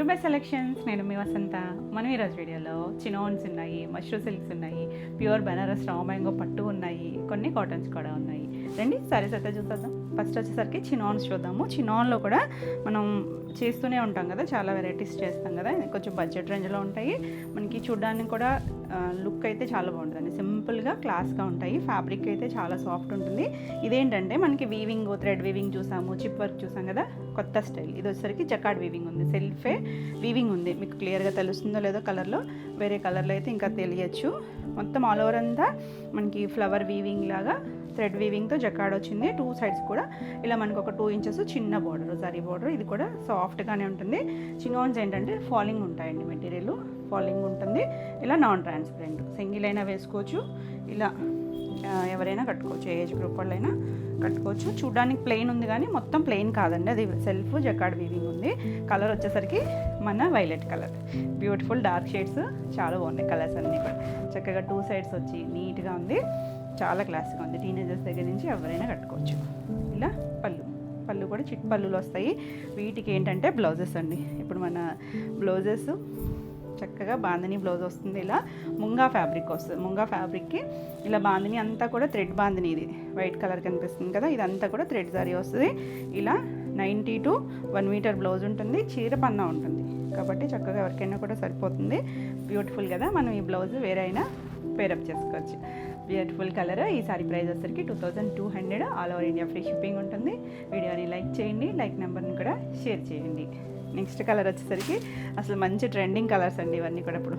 To my selections. నేను మీ వసంత. మనం ఈరోజు వీడియోలో చినోన్స్ ఉన్నాయి, మష్రూ సిల్క్స్ ఉన్నాయి, ప్యూర్ బనారస్ రా మ్యాంగో పట్టు ఉన్నాయి, కొన్ని కాటన్స్ కూడా ఉన్నాయి. రండి సారీస్ అయితే చూద్దాం. ఫస్ట్ వచ్చేసరికి చినాన్స్ చూద్దాము. చినాన్లో కూడా మనం చేస్తూనే ఉంటాం కదా, చాలా వెరైటీస్ చేస్తాం కదా. కొంచెం బడ్జెట్ రేంజ్లో ఉంటాయి. మనకి చూడడానికి కూడా లుక్ అయితే చాలా బాగుంటుందండి. సింపుల్గా క్లాస్గా ఉంటాయి. ఫ్యాబ్రిక్ అయితే చాలా సాఫ్ట్ ఉంటుంది. ఇదేంటంటే మనకి వీవింగ్, థ్రెడ్ వీవింగ్ చూసాము, చిప్ వర్క్ చూసాం కదా, కొత్త స్టైల్. ఇది వచ్చేసరికి జకార్డ్ వీవింగ్ ఉంది, సెల్ఫే వీవింగ్ ఉంది. మీకు క్లియర్గా తెలుస్తుందో లేదో కలర్లో, వేరే కలర్లో అయితే ఇంకా తెలియచ్చు. మొత్తం ఆల్ ఓవర్ అంతా మనకి ఫ్లవర్ వీవింగ్ లాగా థ్రెడ్ వీవింగ్తో జకార్డ్ వచ్చింది. టూ సైడ్స్ కూడా ఇలా మనకు ఒక 2 ఇంచెస్ చిన్న బార్డర్, జరీ బార్డర్. ఇది కూడా సాఫ్ట్గానే ఉంటుంది. చినాన్స్ ఏంటంటే ఫాలింగ్ ఉంటాయండి, మెటీరియల్ ఫాలింగ్ ఉంటుంది. ఇలా నాన్ ట్రాన్స్పరెంట్, సింగిల్ అయినా వేసుకోవచ్చు, ఇలా ఎవరైనా కట్టుకోవచ్చు, ఏజ్ గ్రూప్ వాళ్ళైనా కట్టుకోవచ్చు. చూడడానికి ప్లెయిన్ ఉంది కానీ మొత్తం ప్లెయిన్ కాదండి, అది సెల్ఫ్ జకార్డ్ వీవింగ్ ఉంది. కలర్ వచ్చేసరికి మన violet colour. Beautiful dark shades, చాలా బాగున్నాయి కలర్స్ అన్నీ కూడా. చక్కగా 2 సైడ్స్ వచ్చి నీట్గా ఉంది, చాలా క్లాస్గా ఉంది. టీనేజర్స్ దగ్గర నుంచి ఎవరైనా కట్టుకోవచ్చు. ఇలా పళ్ళు కూడా చిట్ పళ్ళులు వస్తాయి. వీటికి ఏంటంటే బ్లౌజెస్ అండి. ఇప్పుడు మన బ్లౌజెస్ చక్కగా బాందిని బ్లౌజ్ వస్తుంది. ఇలా ముంగా ఫ్యాబ్రిక్ వస్తుంది. ముంగా ఫ్యాబ్రిక్కి ఇలా బాందిని అంతా కూడా థ్రెడ్ బాందిని. ఇది వైట్ కలర్ కనిపిస్తుంది కదా, ఇదంతా కూడా థ్రెడ్ సారీ వస్తుంది. ఇలా 90 to 1 మీటర్ బ్లౌజ్ ఉంటుంది. చీర పన్నా ఉంటుంది కాబట్టి చక్కగా ఎవరికైనా కూడా సరిపోతుంది. బ్యూటిఫుల్ కదా. మనం ఈ బ్లౌజ్ వేరే అయినా పేరప్ చేసుకోవచ్చు. Beautiful colour. ఈ సారీ ప్రైస్ వచ్చేసరికి 2200. All over India free shipping ఉంటుంది. వీడియోని లైక్ చేయండి, లైక్ నెంబర్ని కూడా షేర్ చేయండి. నెక్స్ట్ కలర్ వచ్చేసరికి అసలు మంచి ట్రెండింగ్ కలర్స్ అండి ఇవన్నీ కూడా. ఇప్పుడు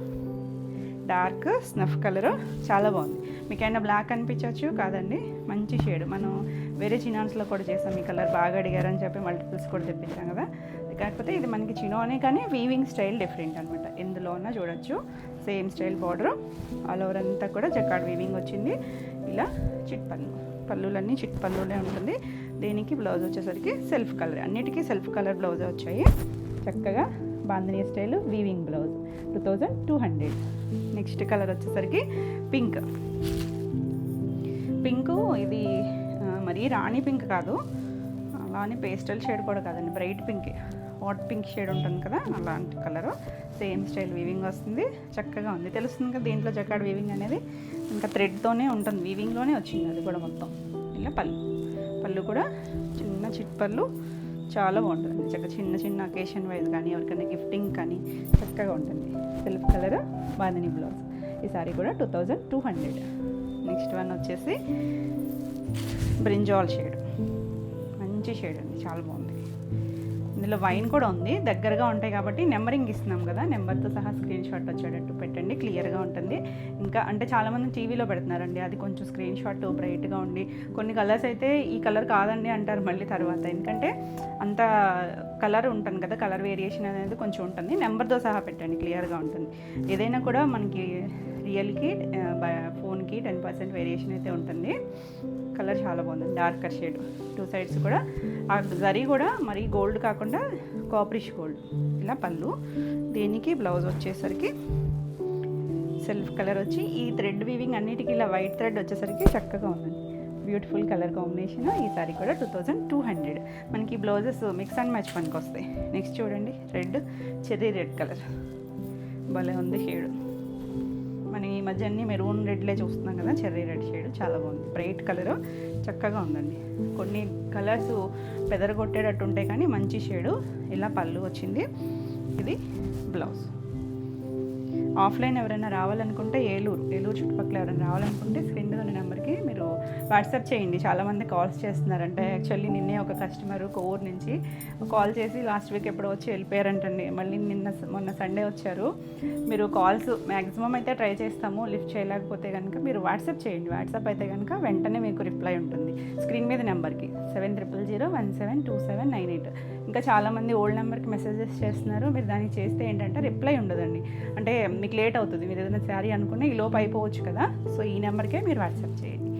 డార్క్ స్నఫ్ కలరు చాలా బాగుంది. మీకైనా బ్లాక్ అనిపించవచ్చు, కాదండి మంచి షేడ్. మనం వేరే చినాన్స్లో కూడా చేసాం. ఈ కలర్ బాగా అడిగారని చెప్పి మల్టిపుల్స్ కూడా తెప్పించాం కదా. కాకపోతే ఇది మనకి చినోనే కానీ వీవింగ్ స్టైల్ డిఫరెంట్ అనమాట. ఎందులో ఉన్నా చూడొచ్చు. Same style border, all over అంతా కూడా జకార్డ్ వీవింగ్ వచ్చింది. ఇలా చిట్ పళ్ళులన్నీ చిట్ పళ్ళులే ఉంటుంది. దీనికి బ్లౌజ్ వచ్చేసరికి సెల్ఫ్ కలర్, అన్నిటికీ సెల్ఫ్ కలర్ బ్లౌజ్ వచ్చాయి. చక్కగా bandhani style weaving blouse 2200. Next colour వచ్చేసరికి పింక్. ఇది మరీ రాణి పింక్ కాదు, అలానే పేస్టల్ షేడ్ కూడా కాదండి, bright pink, hot pink shade ఉంటుంది కదా, అలాంటి కలరు. సేమ్ స్టైల్ వీవింగ్ వస్తుంది. చక్కగా ఉంది. తెలుస్తుంది కదా దీంట్లో జకార్డ్ వీవింగ్ అనేది ఇంకా థ్రెడ్తోనే ఉంటుంది, వీవింగ్లోనే వచ్చింది అది కూడా మొత్తం. ఇలా పళ్ళు కూడా చిన్న చిట్ పళ్ళు, చాలా బాగుంటుంది. చక్కగా చిన్న అకేషన్ వైజ్ కానీ ఎవరికైనా గిఫ్టింగ్ కానీ చక్కగా ఉంటుంది. Self colour bandhani blouse. ఈ సారీ కూడా 2200. నెక్స్ట్ వన్ వచ్చేసి బ్రింజాల్ షేడ్. మంచి షేడ్ అండి, చాలా బాగుంది. ఇందులో వైన్ కూడా ఉంది. దగ్గరగా ఉంటాయి కాబట్టి నెంబరింగ్ ఇస్తున్నాం కదా, నెంబర్తో సహా స్క్రీన్ షాట్ వచ్చేటట్టు పెట్టండి, క్లియర్గా ఉంటుంది. ఇంకా అంటే చాలామంది టీవీలో పెడుతున్నారండి, అది కొంచెం స్క్రీన్ షాట్ బ్రైట్గా ఉండి, కొన్ని కలర్స్ అయితే ఈ కలర్ కాదండి అంటారు మళ్ళీ తర్వాత. ఎందుకంటే అంత కలర్ ఉంటుంది కదా, కలర్ వేరియేషన్ అనేది కొంచెం ఉంటుంది. నెంబర్తో సహా పెట్టండి, క్లియర్గా ఉంటుంది. ఏదైనా కూడా మనకి రియల్కి ఫోన్కి 10% వేరియేషన్ అయితే ఉంటుంది. కలర్ చాలా బాగుంది, డార్కర్ షేడ్. 2 సైడ్స్ కూడా ఆ జరీ కూడా మరీ గోల్డ్ కాకుండా కాపరిష్ గోల్డ్. ఇలా పళ్ళు. దీనికి బ్లౌజ్ వచ్చేసరికి సెల్ఫ్ కలర్ వచ్చి ఈ థ్రెడ్ వీవింగ్ అన్నిటికీ ఇలా వైట్ థ్రెడ్ వచ్చేసరికి చక్కగా ఉందండి. Beautiful colour combination. ఈ సారీ కూడా 2200. మనకి బ్లౌజెస్ మిక్స్ అండ్ మ్యాచ్ పనికి వస్తాయి. నెక్స్ట్ చూడండి, చెర్రీ రెడ్ కలర్ భలే ఉంది షేడ్. మనం ఈ మధ్య అన్ని మెరూన్ రెడ్లే చూస్తున్నాం కదా, చెర్రీ రెడ్ షేడ్ చాలా బాగుంది. బ్రైట్ కలరు చక్కగా ఉందండి. కొన్ని కలర్స్ పెదరగొట్టేటట్టు ఉంటాయి కానీ మంచి షేడు. ఇలా పళ్ళు వచ్చింది. ఇది బ్లౌజ్. ఆఫ్లైన్ ఎవరైనా రావాలనుకుంటే ఏలూరు చుట్టుపక్కల ఎవరైనా రావాలనుకుంటే స్క్రీన్ మీద ఉన్న నెంబర్కి మీరు వాట్సాప్ చేయండి. చాలామంది కాల్స్ చేస్తున్నారంటే. యాక్చువల్లీ నిన్నే ఒక కస్టమర్ కోవూరు నుంచి కాల్ చేసి లాస్ట్ వీక్ ఎప్పుడో వచ్చి వెళ్ళిపోయారంటండి. మళ్ళీ మొన్న సండే వచ్చారు. మీరు కాల్స్ మ్యాక్సిమం అయితే ట్రై చేస్తాము, లిఫ్ట్ చేయలేకపోతే కనుక మీరు వాట్సాప్ చేయండి. వాట్సాప్ అయితే కనుక వెంటనే మీకు రిప్లై ఉంటుంది స్క్రీన్ మీద నెంబర్కి 7000172798. ఇంకా చాలామంది ఓల్డ్ నెంబర్కి మెసేజెస్ చేస్తున్నారు. మీరు దానికి చేస్తే ఏంటంటే రిప్లై ఉండదండి, అంటే మీకు లేట్ అవుతుంది. మీరు ఏదైనా శారీ అనుకున్నా ఈ లోపు అయిపోవచ్చు కదా, సో ఈ నెంబర్కే మీరు వాట్సాప్ చేయండి.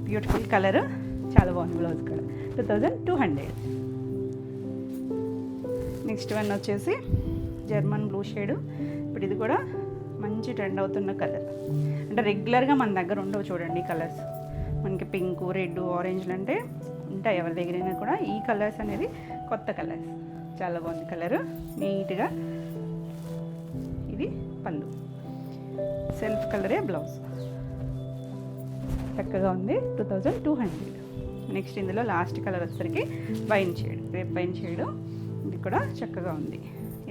బ్యూటిఫుల్ కలర్, చాలా బాగుంది. బ్లౌజ్ కూడా 2200. నెక్స్ట్ వన్ వచ్చేసి జర్మన్ బ్లూ షేడు. ఇప్పుడు ఇది కూడా మంచి ట్రెండ్ అవుతున్న కలర్, అంటే రెగ్యులర్గా మన దగ్గర ఉండవు చూడండి కలర్స్. మనకి పింక్, రెడ్, ఆరెంజ్లు అంటే ఉంటాయి ఎవరి దగ్గరైనా కూడా. ఈ కలర్స్ అనేది కొత్త కలర్స్, చాలా బాగుంది కలరు. నీట్గా ఇది పళ్ళు, సెల్ఫ్ కలరే బ్లౌజ్. చక్కగా ఉంది. 2200. నెక్స్ట్ ఇందులో లాస్ట్ కలర్ వచ్చేసరికి wine shade, rape wine shade. ఇది కూడా చక్కగా ఉంది.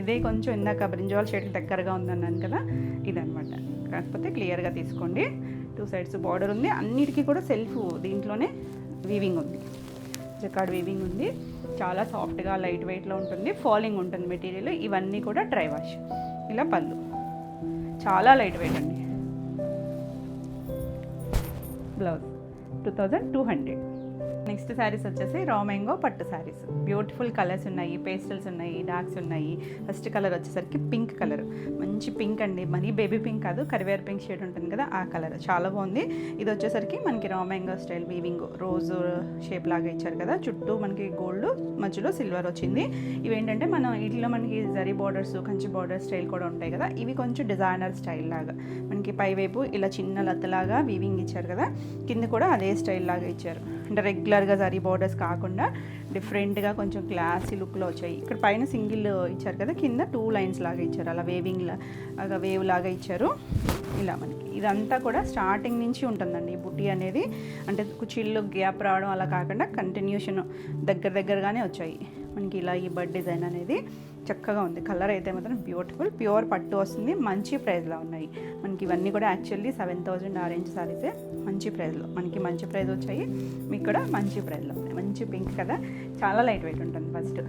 ఇదే కొంచెం ఇందాక బ్రింజాల్ షేడ్కి దగ్గరగా ఉందన్నాను కదా, ఇదనమాట. కాకపోతే క్లియర్గా తీసుకోండి. 2 సైడ్స్ బార్డర్ ఉంది. అన్నిటికీ కూడా సెల్ఫ్ దీంట్లోనే వీవింగ్ ఉంది, జకార్డ్ వీవింగ్ ఉంది. చాలా సాఫ్ట్గా లైట్ వెయిట్లో ఉంటుంది. ఫాలింగ్ ఉంటుంది మెటీరియల్. ఇవన్నీ కూడా డ్రై వాష్. ఇలా పళ్ళు చాలా లైట్ వెయిట్ అండి. బ్లౌజ్ 2200. నెక్స్ట్ శారీస్ వచ్చేసి రా మ్యాంగో పట్టు శారీస్. బ్యూటిఫుల్ కలర్స్ ఉన్నాయి, పేస్టల్స్ ఉన్నాయి, డార్క్స్ ఉన్నాయి. ఫస్ట్ కలర్ వచ్చేసరికి పింక్ కలర్, మంచి పింక్ అండి. మరీ బేబీ పింక్ కాదు, కరివేర్ పింక్ షేడ్ ఉంటుంది కదా, ఆ కలర్ చాలా బాగుంది. ఇది వచ్చేసరికి మనకి రా మ్యాంగో స్టైల్ వీవింగ్, రోజు షేప్ లాగా ఇచ్చారు కదా, చుట్టూ మనకి గోల్డ్, మధ్యలో సిల్వర్ వచ్చింది. ఇవేంటంటే మనం వీటిలో మనకి zari borders, Kanchi border style కూడా ఉంటాయి కదా, ఇవి కొంచెం డిజైనర్ స్టైల్ లాగా మనకి పైవైపు ఇలా చిన్న లతలాగా వీవింగ్ ఇచ్చారు కదా, కింద కూడా అదే స్టైల్ లాగా ఇచ్చారు. అంటే రెగ్యులర్గా జరీ బార్డర్స్ కాకుండా డిఫరెంట్గా కొంచెం క్లాసీ లుక్లో వచ్చాయి. ఇక్కడ పైన సింగిల్ ఇచ్చారు కదా, కింద 2 లైన్స్ లాగా ఇచ్చారు, అలా వేవింగ్ లాగా వేవ్ లాగా ఇచ్చారు. ఇలా మనకి ఇదంతా కూడా స్టార్టింగ్ నుంచి ఉంటుందండి ఈ బుట్టి అనేది. అంటే కుచ్చిళ్ళు గ్యాప్ రావడం అలా కాకుండా కంటిన్యూషన్ దగ్గరగానే వచ్చాయి మనకి. ఇలా ఈ బర్డ్ డిజైన్ అనేది చక్కగా ఉంది. కలర్ అయితే మాత్రం బ్యూటిఫుల్, ప్యూర్ పట్టు వస్తుంది. మంచి ప్రైస్లో ఉన్నాయి మనకి. ఇవన్నీ కూడా యాక్చువల్లీ 7000 ఆరెంజ్ సారీసే. మంచి ప్రైస్లో మనకి, మంచి ప్రైస్ వచ్చాయి. మీకు కూడా మంచి ప్రైస్లో ఉన్నాయి. మంచి పింక్ కదా, చాలా లైట్ వెయిట్ ఉంటుంది. ఫస్ట్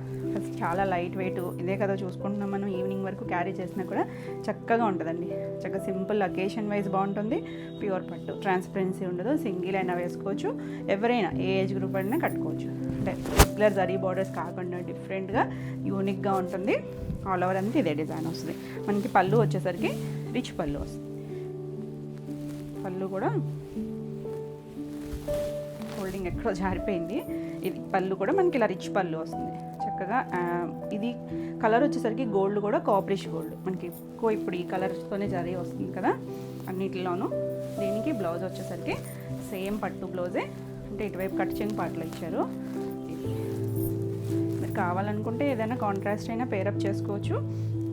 చాలా లైట్ వెయిట్. ఇదే కదా చూసుకుంటున్నాం మనం. ఈవినింగ్ వరకు క్యారీ చేసినా కూడా చక్కగా ఉంటుందండి. చక్కగా సింపుల్, అకేషన్ వైజ్ బాగుంటుంది. ప్యూర్ పట్టు, ట్రాన్స్పరెన్సీ ఉండదు. సింగిల్ అయినా వేసుకోవచ్చు, ఎవరైనా ఏ ఏజ్ గ్రూప్ అయినా కట్టుకోవచ్చు. అంటే రెగ్యులర్ జరీ బార్డర్స్ కాకుండా డిఫరెంట్గా యూనిక్గా ఉంటుంది. ఆల్ ఓవర్ అంతా ఇదే డిజైన్ వస్తుంది మనకి. పళ్ళు వచ్చేసరికి రిచ్ పళ్ళు వస్తుంది. పళ్ళు కూడా హోల్డింగ్ ఎక్కడో జారిపోయింది. ఇది పళ్ళు కూడా మనకి ఇలా రిచ్ పళ్ళు వస్తుంది చక్కగా. ఇది కలర్ వచ్చేసరికి గోల్డ్ కూడా కాపరిష్ గోల్డ్ మనకి ఎక్కువ ఇప్పుడు ఈ కలర్స్తోనే జరీ వస్తుంది కదా అన్నిటిలోనూ. దీనికి బ్లౌజ్ వచ్చేసరికి సేమ్ పట్టు బ్లౌజే, అంటే ఇటువైపు కట్ చెంగు పాటలో ఇచ్చారు. మీరు కావాలనుకుంటే ఏదైనా కాంట్రాస్ట్ అయినా పేరప్ చేసుకోవచ్చు.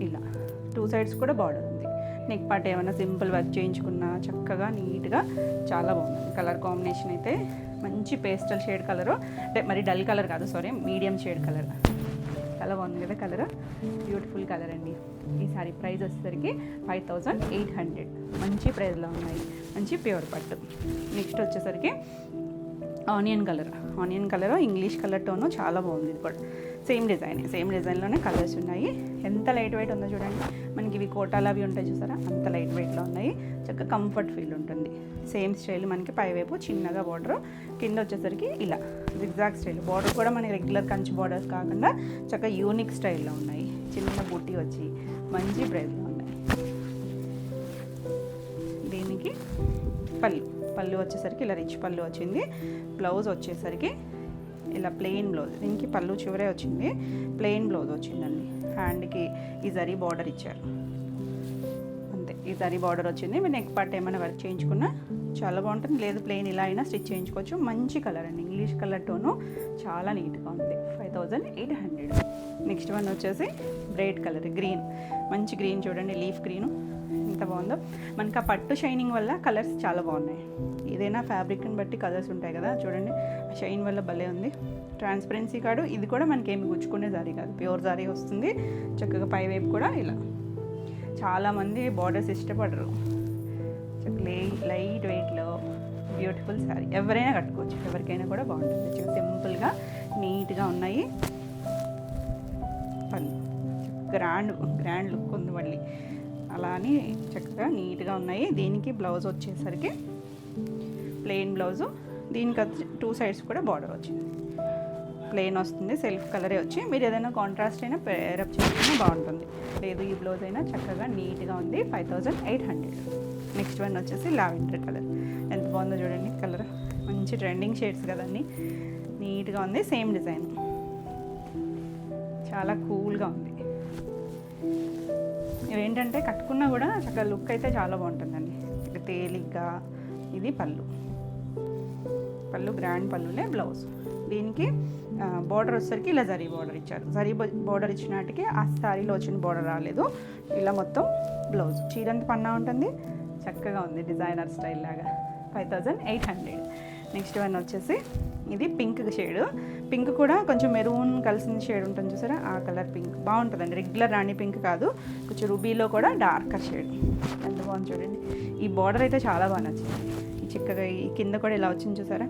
ఇలా 2 సైడ్స్ కూడా బార్డర్ ఉంది. నెక్ పార్ట్ ఏమైనా సింపుల్ వర్క్ చేయించుకున్నా చక్కగా నీట్గా చాలా బాగుంది. కలర్ కాంబినేషన్ అయితే మంచి పేస్టల్ షేడ్ కలరు, అంటే మరి డల్ కలర్ కాదు, సారీ, మీడియం షేడ్ కలర్. చాలా బాగుంది కదా కలర్, బ్యూటిఫుల్ కలర్ అండి. ఈ సారీ ప్రైస్ వచ్చేసరికి 5800. మంచి ప్రైస్లో ఉన్నాయి, మంచి ప్యూర్ పట్టు. నెక్స్ట్ వచ్చేసరికి onion colour, English colour tone చాలా బాగుంది. ఇది కూడా సేమ్ డిజైన్లోనే కలర్స్ ఉన్నాయి. ఎంత లైట్ వెయిట్ ఉందో చూడండి. మనకి ఇవి కోటాలు అవి ఉంటాయి చూసారా, అంత లైట్ వెయిట్లో ఉన్నాయి. చక్కగా కంఫర్ట్ ఫీల్ ఉంటుంది. సేమ్ స్టైల్ మనకి పైవైపు చిన్నగా బార్డర్, కింద వచ్చేసరికి ఇలా జిగ్జాగ్ స్టైల్. బార్డర్ కూడా మనకి రెగ్యులర్ కంచి బార్డర్స్ కాకుండా చక్కగా యూనిక్ స్టైల్లో ఉన్నాయి. చిన్న బుట్టి వచ్చి మంచి ప్రైస్లో ఉన్నాయి. దీనికి పళ్ళు వచ్చేసరికి ఇలా రిచ్ పళ్ళు వచ్చింది. బ్లౌజ్ వచ్చేసరికి ఇలా ప్లెయిన్ బ్లౌజ్. దీనికి పళ్ళు చివరే వచ్చింది, ప్లెయిన్ బ్లౌజ్ వచ్చిందండి. హ్యాండ్కి ఈ జరీ బార్డర్ ఇచ్చారు అంతే. ఈ జరీ బార్డర్ వచ్చింది. మీరు నెక్ పార్ట్ ఏమైనా వర్క్ చేయించుకున్నా చాలా బాగుంటుంది, లేదు ప్లెయిన్ ఇలా అయినా స్టిచ్ చేయించుకోవచ్చు. మంచి కలర్ అండి, ఇంగ్లీష్ కలర్ టోను చాలా నీట్గా ఉంది. 5800. నెక్స్ట్ వన్ వచ్చేసి బ్రైట్ కలర్, గ్రీన్. మంచి గ్రీన్ చూడండి, లీఫ్ గ్రీను ఎంత బాగుందో. మనకి ఆ పట్టు షైనింగ్ వల్ల కలర్స్ చాలా బాగున్నాయి. ఏదైనా ఫ్యాబ్రిక్ని బట్టి కలర్స్ ఉంటాయి కదా, చూడండి షైన్ వల్ల భలే ఉంది. ట్రాన్స్పరెన్సీ కాదు, ఇది కూడా మనకి ఏమి గుచ్చుకునే జారీ కాదు, ప్యూర్ జారీ వస్తుంది. చక్కగా పైవైపు కూడా ఇలా. చాలామంది బార్డర్స్ ఇష్టపడరు. లైట్ వెయిట్లో బ్యూటిఫుల్ శారీ, ఎవరైనా కట్టుకోవచ్చు, ఎవరికైనా కూడా బాగుంటుంది. సింపుల్గా నీట్గా ఉన్నాయి. పళ్ళు గ్రాండ్ లుక్ ఉంది మళ్ళీ, అలా అని చక్కగా నీట్గా ఉన్నాయి. దీనికి బ్లౌజ్ వచ్చేసరికి ప్లెయిన్ బ్లౌజు, దీనికి 2 సైడ్స్ కూడా బార్డర్ వచ్చింది. ప్లెయిన్ వస్తుంది, సెల్ఫ్ కలరే వచ్చి. మీరు ఏదైనా కాంట్రాస్ట్ అయినా పేరప్ చేసుకున్నా బాగుంటుంది, లేదు ఈ బ్లౌజ్ అయినా చక్కగా నీట్గా ఉంది. 5800. నెక్స్ట్ వన్ వచ్చేసి లావెండర్ కలర్. ఎంత బాగుందో చూడండి కలర్, మంచి ట్రెండింగ్ షేడ్స్ కదండి, నీట్గా ఉంది. సేమ్ డిజైన్, చాలా కూల్గా ఉంది. ఇవేంటంటే కట్టుకున్నా కూడా చక్కగా లుక్ అయితే చాలా బాగుంటుందండి, తేలిగ్గా. ఇది పళ్ళు, పళ్ళు గ్రాండ్ పళ్ళులే, బ్లౌజ్. దీనికి బోర్డర్ వచ్చేసరికి ఇలా జరీ బోర్డర్ ఇచ్చారు. జరీ బోర్డర్ ఇచ్చినట్టుకి ఆ శారీలో వచ్చిన బోర్డర్ రాలేదు. ఇలా మొత్తం బ్లౌజ్. చీరంత పన్నా ఉంటుంది, చక్కగా ఉంది డిజైనర్ స్టైల్ లాగా. 5800. నెక్స్ట్ వన్ వచ్చేసి ఇది పింక్ షేడ్. పింక్ కూడా కొంచెం మెరూన్ కలిసిన షేడ్ ఉంటుంది చూసారా, ఆ కలర్ పింక్ బాగుంటుందండి. రెగ్యులర్ రాణి పింక్ కాదు, కొంచెం రూబీలో కూడా డార్కర్ షేడ్. ఎంత బాగుంది చూడండి. ఈ బార్డర్ అయితే చాలా బాగా నచ్చింది. ఈ చిక్కగా ఈ కింద కూడా ఇలా వచ్చింది చూసారా,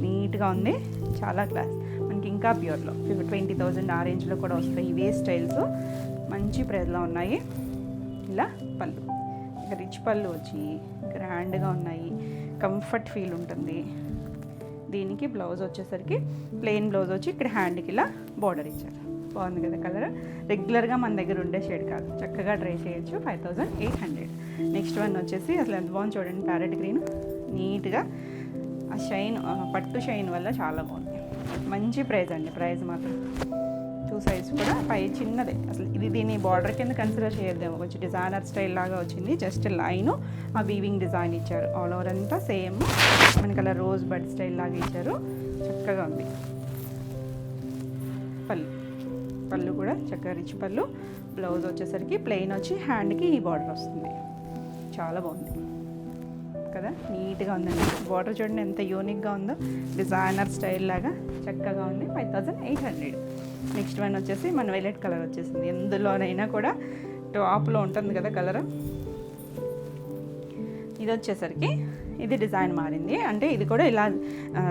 నీట్గా ఉంది, చాలా క్లాస్. మనకి ఇంకా ప్యూర్లో 20,000 ఆ రేంజ్లో కూడా వస్తాయి. ఇవే స్టైల్స్ మంచి ప్రైస్లో ఉన్నాయి. ఇలా పళ్ళు, ఇక రిచ్ పళ్ళు వచ్చి గ్రాండ్గా ఉన్నాయి, కంఫర్ట్ ఫీల్ ఉంటుంది. దీనికి బ్లౌజ్ వచ్చేసరికి ప్లెయిన్ బ్లౌజ్ వచ్చి ఇక్కడ హ్యాండ్కి ఇలా బార్డర్ ఇచ్చారు. బాగుంది కదా కలర్. రెగ్యులర్గా మన దగ్గర ఉండే షేడ్ కాదు, చక్కగా ట్రై చేయొచ్చు. 5800. నెక్స్ట్ వన్ వచ్చేసి అసలు ఎంత బాగుంది చూడండి, ప్యారెట్ గ్రీన్. నీట్గా ఆ షైన్, పట్టు షైన్ వల్ల చాలా బాగుంది. మంచి ప్రైస్ అండి, ప్రైస్ మాత్రం. 2 సైడ్స్ కూడా పై చిన్నదే. అసలు ఇది దీని బార్డర్ కింద కన్సిడర్ చేయొద్దేమో, కొంచెం డిజైనర్ స్టైల్ లాగా వచ్చింది. జస్ట్ లైన్ ఆ వీవింగ్ డిజైన్ ఇచ్చారు. ఆల్ ఓవర్ అంతా సేమ్ మనకి అలా రోజ్ బడ్ స్టైల్ లాగా ఇచ్చారు. చక్కగా ఉంది. పళ్ళు కూడా చక్కగా రిచ్ పళ్ళు. బ్లౌజ్ వచ్చేసరికి ప్లెయిన్ వచ్చి హ్యాండ్కి ఈ బార్డర్ వస్తుంది. చాలా బాగుంది కదా, నీట్గా ఉందండి. బార్డర్ చూడండి ఎంత యూనిక్గా ఉందో, డిజైనర్ స్టైల్ లాగా చక్కగా ఉంది. 5800. నెక్స్ట్ వన్ వచ్చేసి మన వైలెట్ కలర్ వచ్చేసింది. ఎందులోనైనా కూడా టాప్లో ఉంటుంది కదా కలర్. ఇది వచ్చేసరికి ఇది డిజైన్ మారింది, అంటే ఇది కూడా ఇలా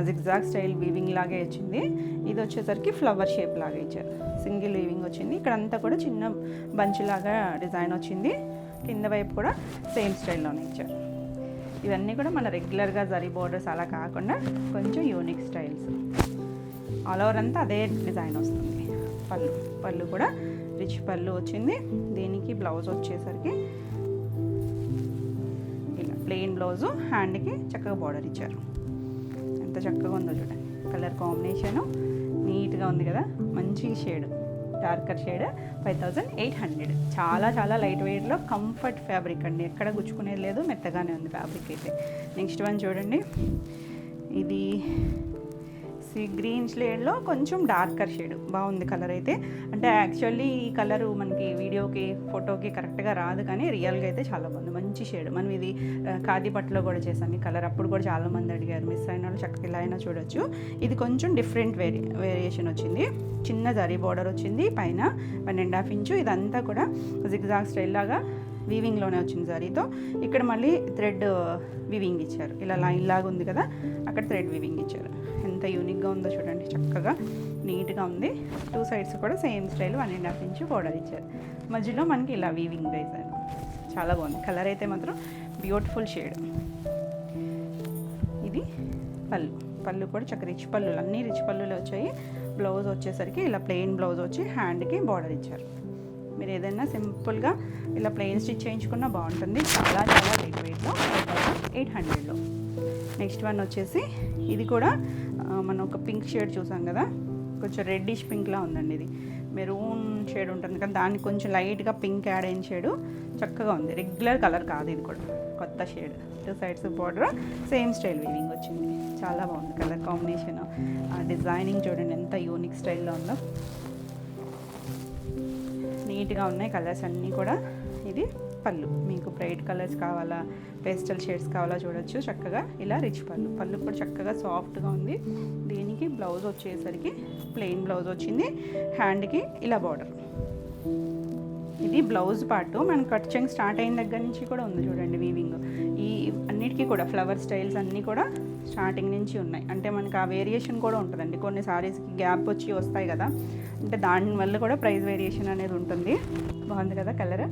జిగ్జాగ్ స్టైల్ వీవింగ్ లాగే వచ్చింది. ఇది వచ్చేసరికి ఫ్లవర్ షేప్ లాగా ఇచ్చారు. సింగిల్ వీవింగ్ వచ్చింది. ఇక్కడంతా కూడా చిన్న బంచ్ లాగా డిజైన్ వచ్చింది. కింద వైపు కూడా సేమ్ స్టైల్లోనే ఇచ్చారు. ఇవన్నీ కూడా మన రెగ్యులర్గా జరీ బోర్డర్స్ అలా కాకుండా కొంచెం యూనిక్ స్టైల్స్. ఆల్ ఓవర్ అంతా అదే డిజైన్ వస్తుంది. పళ్ళు కూడా రిచ్ పళ్ళు వచ్చింది. దీనికి బ్లౌజ్ వచ్చేసరికి ఇలా ప్లెయిన్ బ్లౌజు, హ్యాండ్కి చక్కగా బార్డర్ ఇచ్చారు. ఎంత చక్కగా ఉందో చూడండి. కలర్ కాంబినేషను నీట్గా ఉంది కదా, మంచి షేడ్, డార్కర్ షేడ్. 5800. చాలా చాలా లైట్ వెయిట్లో కంఫర్ట్ ఫ్యాబ్రిక్ అండి, ఎక్కడ గుచ్చుకునేది లేదు, మెత్తగానే ఉంది ఫ్యాబ్రిక్ అయితే. నెక్స్ట్ వన్ చూడండి, ఇది సీ గ్రీన్ షేడ్లో కొంచెం డార్కర్ షేడ్. బాగుంది కలర్ అయితే. అంటే యాక్చువల్లీ ఈ కలరు మనకి వీడియోకి ఫోటోకి కరెక్ట్గా రాదు, కానీ రియల్గా అయితే చాలా బాగుంది. మంచి షేడ్. మనం ఇది ఖాదీ పట్టులో కూడా చేసాం ఈ కలర్. అప్పుడు కూడా చాలామంది అడిగారు, మిస్ అయిన వాళ్ళు చక్కగా ఇలా అయినా చూడొచ్చు. ఇది కొంచెం డిఫరెంట్ వేరియేషన్ వచ్చింది. చిన్న జరీ బార్డర్ వచ్చింది, పైన 1.5 ఇంచు. ఇదంతా కూడా జిగ్జాగ్ స్టైల్ లాగా వీవింగ్లోనే వచ్చింది జరీతో. ఇక్కడ మళ్ళీ థ్రెడ్ వీవింగ్ ఇచ్చారు. ఇలా లైన్ లాగా ఉంది కదా, అక్కడ థ్రెడ్ వీవింగ్ ఇచ్చారు. ఎంత యూనిక్గా ఉందో చూడండి, చక్కగా నీట్గా ఉంది. 2 సైడ్స్ కూడా సేమ్ స్టైల్ 1.5 ఇంచు బార్డర్ ఇచ్చారు. మధ్యలో మనకి ఇలా వీవింగ్ డిజైన్. చాలా బాగుంది కలర్ అయితే మాత్రం, బ్యూటిఫుల్ షేడ్. ఇది పళ్ళు కూడా చక్క రిచ్ పళ్ళు, అన్నీ రిచ్ పళ్ళులే వచ్చాయి. బ్లౌజ్ వచ్చేసరికి ఇలా ప్లెయిన్ బ్లౌజ్ వచ్చి హ్యాండ్కి బార్డర్ ఇచ్చారు. మీరు ఏదైనా సింపుల్గా ఇలా ప్లెయిన్ స్టిచ్ చేయించుకున్నా బాగుంటుంది. చాలా చాలా లైట్ వెయిట్లో 5800లో. నెక్స్ట్ వన్ వచ్చేసి ఇది కూడా మనం ఒక పింక్ షేడ్ చూసాం కదా, కొంచెం రెడ్డిష్ పింక్లా ఉందండి. ఇది మెరూన్ షేడ్ ఉంటుంది కదా, దానికి కొంచెం లైట్గా పింక్ యాడ్ అయిన షేడు. చక్కగా ఉంది, రెగ్యులర్ కలర్ కాదు, ఇది కూడా కొత్త shade. 2 sides border same style weaving వచ్చింది. చాలా బాగుంది కలర్ కాంబినేషన్. డిజైనింగ్ చూడండి ఎంత యూనిక్ స్టైల్లో ఉందో, నీట్గా ఉన్నాయి కలర్స్ అన్నీ కూడా. ఇది పళ్ళు. మీకు బ్రైట్ కలర్స్ కావాలా, పేస్టల్ షేడ్స్ కావాలా చూడొచ్చు. చక్కగా ఇలా రిచ్ పళ్ళు కూడా చక్కగా సాఫ్ట్గా ఉంది. దీనికి బ్లౌజ్ వచ్చేసరికి ప్లెయిన్ బ్లౌజ్ వచ్చింది, హ్యాండ్కి ఇలా బార్డర్. ఇది బ్లౌజ్ పార్ట్. మనం కట్ చెంగ్ స్టార్ట్ అయిన దగ్గర నుంచి కూడా ఉంది చూడండి వీవింగ్. ఈ అన్నిటికీ కూడా ఫ్లవర్ స్టైల్స్ అన్నీ కూడా స్టార్టింగ్ నుంచి ఉన్నాయి. అంటే మనకి ఆ వేరియేషన్ కూడా ఉంటుందండి. కొన్ని సారీస్కి గ్యాప్ వచ్చి వస్తాయి కదా, అంటే దానివల్ల కూడా ప్రైస్ వేరియేషన్ అనేది ఉంటుంది. బాగుంది కదా కలర్,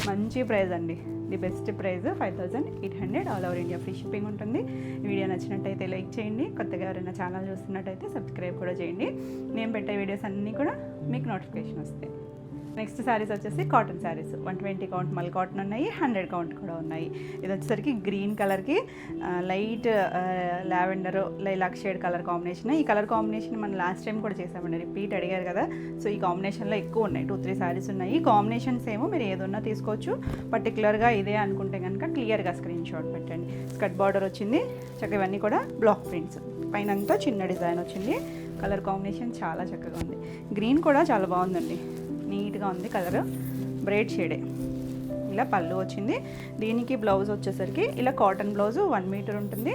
మంచి ప్రైస్ అండి. The best price 5800. All over India free shipping ఉంటుంది. వీడియో నచ్చినట్టయితే లైక్ చేయండి. కొత్తగా ఎవరైనా ఛానల్ చూస్తున్నట్టయితే సబ్స్క్రైబ్ కూడా చేయండి. నేను పెట్టే వీడియోస్ అన్నీ కూడా మీకు నోటిఫికేషన్ వస్తాయి. నెక్స్ట్ శారీస్ వచ్చేసి కాటన్ శారీస్. 120 కౌంట్ మల్ కాటన్ ఉన్నాయి, 100 కౌంట్ కూడా ఉన్నాయి. ఇది వచ్చేసరికి గ్రీన్ కలర్కి light lavender lilac shade colour combination. ఈ కలర్ కాంబినేషన్ మనం లాస్ట్ టైం కూడా చేసామండి, రిపీట్ అడిగారు కదా. సో ఈ కాంబినేషన్లో ఎక్కువ ఉన్నాయి, 2-3 శారీస్ ఉన్నాయి. కాంబినేషన్స్ ఏమో మీరు ఏదన్నా తీసుకోవచ్చు. పర్టికులర్గా ఇదే అనుకుంటే కనుక క్లియర్గా స్క్రీన్ షాట్ పెట్టండి. స్కర్ట్ బార్డర్ వచ్చింది చక్కగా, ఇవన్నీ కూడా బ్లాక్ ప్రింట్స్. పైన అంతా చిన్న డిజైన్ వచ్చింది. కలర్ కాంబినేషన్ చాలా చక్కగా ఉంది. గ్రీన్ కూడా చాలా బాగుందండి, నీట్గా ఉంది కలర్, బ్రైట్ షేడే. ఇలా పళ్ళు వచ్చింది. దీనికి బ్లౌజ్ వచ్చేసరికి ఇలా కాటన్ బ్లౌజ్ 1 మీటర్ ఉంటుంది.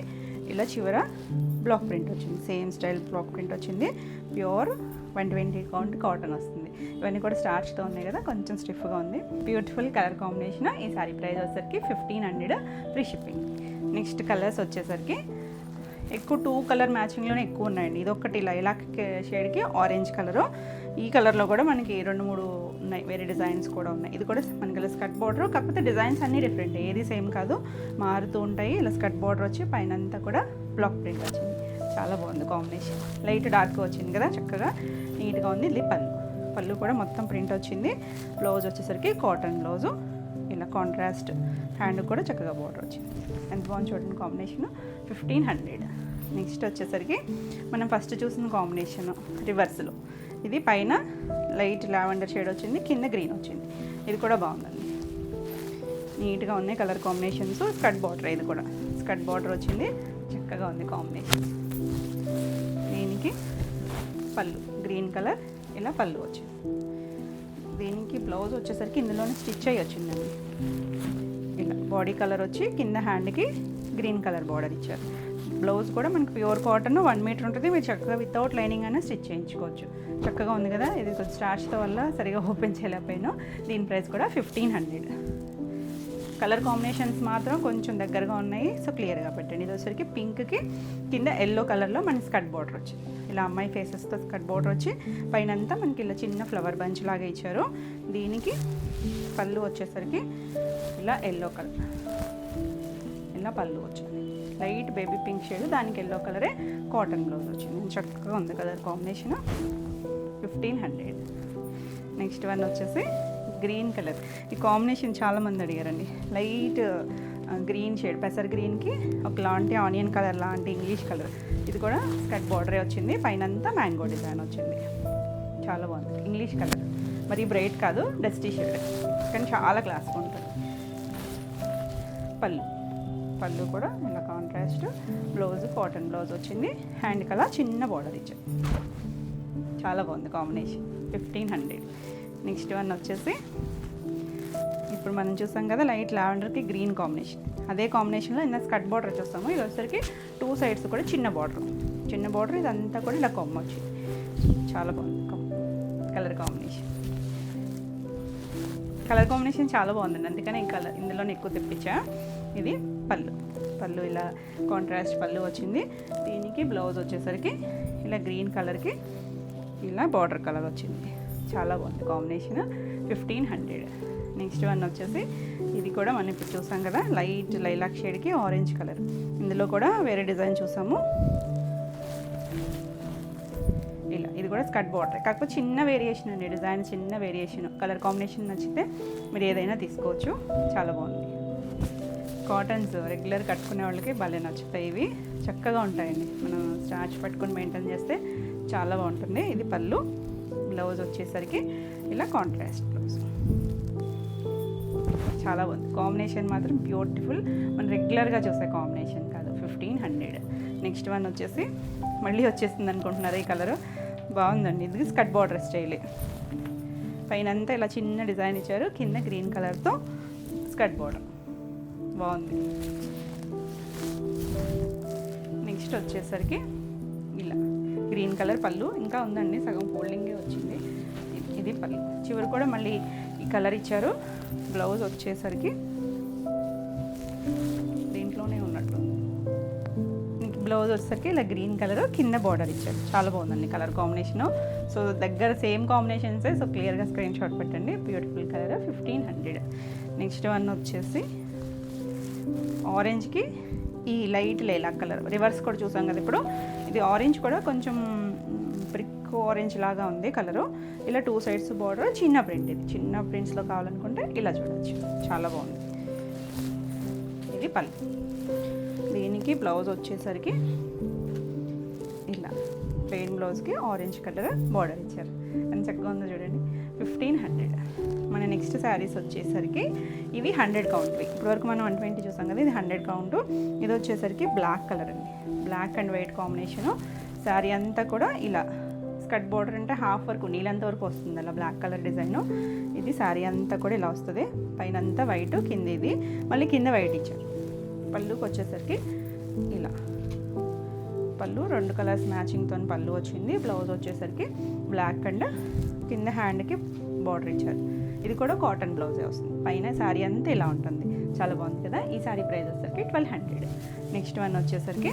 ఇలా చివర బ్లాక్ ప్రింట్ వచ్చింది, సేమ్ స్టైల్ బ్లాక్ ప్రింట్ వచ్చింది. ప్యూర్ 120 కౌంట్ కాటన్ వస్తుంది. ఇవన్నీ కూడా స్టార్చ్తో ఉన్నాయి కదా, కొంచెం స్టిఫ్గా ఉంది. Beautiful colour combination. ఈ సారీ ప్రైస్ వచ్చేసరికి 1500 ఫ్రీ షిప్పింగ్. నెక్స్ట్ కలర్స్ వచ్చేసరికి ఎక్కువ 2 కలర్ మ్యాచింగ్లోనే ఎక్కువ ఉన్నాయండి. ఇదొకటి ఇలా షేడ్కి ఆరెంజ్ కలరు. ఈ కలర్లో కూడా మనకి 2-3 ఉన్నాయి, వేరే డిజైన్స్ కూడా ఉన్నాయి. ఇది కూడా మనకి ఇలా స్కర్ట్ బార్డర్, కాకపోతే డిజైన్స్ అన్నీ డిఫరెంట్, ఏది సేమ్ కాదు, మారుతూ ఉంటాయి. ఇలా స్కర్ట్ బార్డర్ వచ్చి పైన అంతా కూడా బ్లాక్ ప్రింట్ వచ్చింది. చాలా బాగుంది కాంబినేషన్. లైట్ డార్క్ వచ్చింది కదా, చక్కగా నీట్గా ఉంది. ఇది పళ్ళు కూడా మొత్తం ప్రింట్ వచ్చింది. బ్లౌజ్ వచ్చేసరికి కాటన్ బ్లౌజు, ఇలా కాంట్రాస్ట్ హ్యాండ్ కూడా చక్కగా బార్డర్ వచ్చింది. ఎంత బాగుంది చూడండి కాంబినేషన్. 1500. నెక్స్ట్ వచ్చేసరికి మనం ఫస్ట్ చూసిన కాంబినేషన్ రివర్స్లో, ఇది పైన లైట్ లావెండర్ షేడ్ వచ్చింది, కింద గ్రీన్ వచ్చింది. ఇది కూడా బాగుందండి, నీట్గా ఉన్నాయి కలర్ కాంబినేషన్స్. స్కర్ట్ బార్డర్, ఇది కూడా స్కర్ట్ బార్డర్ వచ్చింది, చక్కగా ఉంది కాంబినేషన్. దీనికి పళ్ళు గ్రీన్ కలర్, ఇలా పళ్ళు వచ్చింది. దీనికి బ్లౌజ్ వచ్చేసరికి ఇందులోనే స్టిచ్ అయ్యి వచ్చిందండి. ఇలా బాడీ కలర్ వచ్చి కింద హ్యాండ్కి గ్రీన్ కలర్ బార్డర్ ఇచ్చారు. బ్లౌజ్ కూడా మనకి ప్యూర్ కాటన్ 1 మీటర్ ఉంటుంది. మీరు చక్కగా వితౌట్ లైనింగ్ అయినా స్టిచ్ చేయించుకోవచ్చు. చక్కగా ఉంది కదా. ఇది కొంచెం స్టార్చ్తో వల్ల సరిగా ఓపెన్ చేయలేకపోయాను. దీని ప్రైస్ కూడా 1500. కలర్ కాంబినేషన్స్ మాత్రం కొంచెం దగ్గరగా ఉన్నాయి, సో క్లియర్గా పెట్టండి. ఇది వచ్చరికి పింక్కి కింద ఎల్లో కలర్లో మనకి స్కర్ట్ బార్డర్ వచ్చింది. ఇలా అమ్మాయి ఫేసెస్తో స్కర్ట్ బార్డర్ వచ్చి పైన అంతా మనకి ఇలా చిన్న ఫ్లవర్ బంచ్ లాగా ఇచ్చారు. దీనికి పళ్ళు వచ్చేసరికి ఇలా ఎల్లో కలర్, ఇలా పళ్ళు వచ్చింది. లైట్ బేబీ పింక్ షేడ్, దానికి ఎల్లో కలరే కాటన్ బ్లౌజ్ వచ్చింది. చక్కగా ఉంది కలర్ కాంబినేషన్. 1500. నెక్స్ట్ వన్ వచ్చేసి గ్రీన్ కలర్. ఈ కాంబినేషన్ చాలామంది అడిగారండి. లైట్ గ్రీన్ షేడ్, పెసర్ గ్రీన్కి ఒకలాంటి ఆనియన్ కలర్ లాంటి ఇంగ్లీష్ కలర్. ఇది కూడా స్కర్ట్ బార్డరే వచ్చింది, పైన అంతా మ్యాంగో డిజైన్ వచ్చింది. చాలా బాగుంది ఇంగ్లీష్ కలర్, మరి బ్రైట్ కాదు, డస్టీ షేడ్, కానీ చాలా క్లాస్గా ఉంటుంది. పళ్ళు కూడా ఇలా కాంట్రాస్ట్, బ్లౌజ్ కాటన్ బ్లౌజ్ వచ్చింది, హ్యాండ్ కలర్ చిన్న బార్డర్ ఇచ్చారు. చాలా బాగుంది కాంబినేషన్. 1500. నెక్స్ట్ వన్ వచ్చేసి ఇప్పుడు మనం చూసాం కదా లైట్ లావెండర్కి గ్రీన్ కాంబినేషన్, అదే కాంబినేషన్లో ఇంత స్కర్ట్ బార్డర్ చూస్తాము. ఇది వచ్చేసరికి 2 సైడ్స్ కూడా చిన్న బార్డర్, ఇదంతా కూడా ఇలా కొమ్మ వచ్చింది. చాలా బాగుంది కలర్ కాంబినేషన్ చాలా బాగుందండి, అందుకని ఈ కలర్ ఇందులోనే ఎక్కువ తెప్పించా. ఇది పళ్ళు ఇలా కాంట్రాస్ట్ పళ్ళు వచ్చింది. దీనికి బ్లౌజ్ వచ్చేసరికి ఇలా గ్రీన్ కలర్కి ఇలా బార్డర్ కలర్ వచ్చింది. చాలా బాగుంది కాంబినేషన్. 1500. నెక్స్ట్ వన్ వచ్చేసి ఇది కూడా మనం ఇప్పుడు చూసాం కదా లైట్ లైలాక్ షేడ్కి ఆరెంజ్ కలర్. ఇందులో కూడా వేరే డిజైన్ చూసాము. ఇలా ఇది కూడా స్కర్ట్ బార్డర్, కాకపోతే చిన్న వేరియేషన్ అండి, డిజైన్ చిన్న వేరియేషన్. కలర్ కాంబినేషన్ నచ్చితే మీరు ఏదైనా తీసుకోవచ్చు. చాలా బాగుంది. కాటన్స్ రెగ్యులర్ కట్టుకునే వాళ్ళకి భలే నచ్చుతాయి. ఇవి చక్కగా ఉంటాయండి, మనం స్టార్చ్ పట్టుకొని మెయింటైన్ చేస్తే చాలా బాగుంటుంది. ఇది పళ్ళు, బ్లౌజ్ వచ్చేసరికి ఇలా కాంట్రాస్ట్ బ్లౌజ్. చాలా బాగుంది కాంబినేషన్, మాత్రం బ్యూటిఫుల్. మనం రెగ్యులర్గా చూసే కాంబినేషన్ కాదు. 1500. నెక్స్ట్ వన్ వచ్చేసి మళ్ళీ వచ్చేస్తుంది అనుకుంటున్నారు ఈ కలరు. బాగుందండి, ఇది స్కర్ట్ బార్డర్ స్టైల్. పైన అంతా ఇలా చిన్న డిజైన్ ఇచ్చారు, కింద గ్రీన్ కలర్తో స్కర్ట్ బార్డర్ బాగుంది. నెక్స్ట్ వచ్చేసరికి ఇలా గ్రీన్ కలర్ పళ్ళు, ఇంకా ఉందండి, సగం ఫోల్డింగే వచ్చింది. ఇది పళ్ళు, చివరి కూడా మళ్ళీ ఈ కలర్ ఇచ్చారు. బ్లౌజ్ వచ్చేసరికి దీంట్లోనే ఉన్నట్లు బ్లౌజ్ వచ్చేసరికి ఇలా గ్రీన్ కలర్ కింద బార్డర్ ఇచ్చారు. చాలా బాగుందండి కలర్ కాంబినేషను. సో దగ్గర సేమ్ కాంబినేషన్సే, సో క్లియర్గా స్క్రీన్ షాట్ పెట్టండి. Beautiful colour. 1500. నెక్స్ట్ వన్ వచ్చేసి ఆరెంజ్కి ఈ లైట్ లైలాక్ కలర్, రివర్స్ కూడా చూసాం కదా ఇప్పుడు. ఇది ఆరెంజ్ కూడా కొంచెం బ్రిక్ ఆరెంజ్ లాగా ఉంది కలరు. ఇలా 2 సైడ్స్ బార్డర్, చిన్న ప్రింట్. ఇది చిన్న ప్రింట్స్లో కావాలనుకుంటే ఇలా చూడొచ్చు. చాలా బాగుంది. ఇది పళ్ళు. దీనికి బ్లౌజ్ వచ్చేసరికి ఇలా ప్లెయిన్ బ్లౌజ్కి ఆరెంజ్ కలర్ బార్డర్ ఇచ్చారు. అని చక్కగా ఉందో చూడండి. 1500. మన నెక్స్ట్ శారీస్ వచ్చేసరికి ఇవి 100 కౌంట్వి. ఇప్పటివరకు మనం 120 చూసాం కదా, ఇది 100 కౌంటు. ఇది వచ్చేసరికి బ్లాక్ కలర్ అండి, black and white combination. Sari అంతా కూడా ఇలా స్కర్ట్ బోర్డర్ అంటే హాఫ్ వరకు నీళ్ళంత వరకు వస్తుంది అలా బ్లాక్ కలర్ డిజైను. ఇది శారీ అంతా కూడా ఇలా వస్తుంది, పైన అంతా వైట్, కింద ఇది మళ్ళీ కింద వైట్ ఇచ్చారు. పళ్ళుకి వచ్చేసరికి ఇలా పళ్ళు 2 కలర్స్ మ్యాచింగ్తో పళ్ళు వచ్చింది. బ్లౌజ్ వచ్చేసరికి బ్లాక్ అండ్ కింద హ్యాండ్కి బార్డర్ ఇచ్చారు. ఇది కూడా కాటన్ బ్లౌజే వస్తుంది. పైన శారీ అంతా ఇలా ఉంటుంది, చాలా బాగుంది కదా. ఈ శారీ ప్రైస్ వచ్చేసరికి 1200. నెక్స్ట్ వన్ వచ్చేసరికి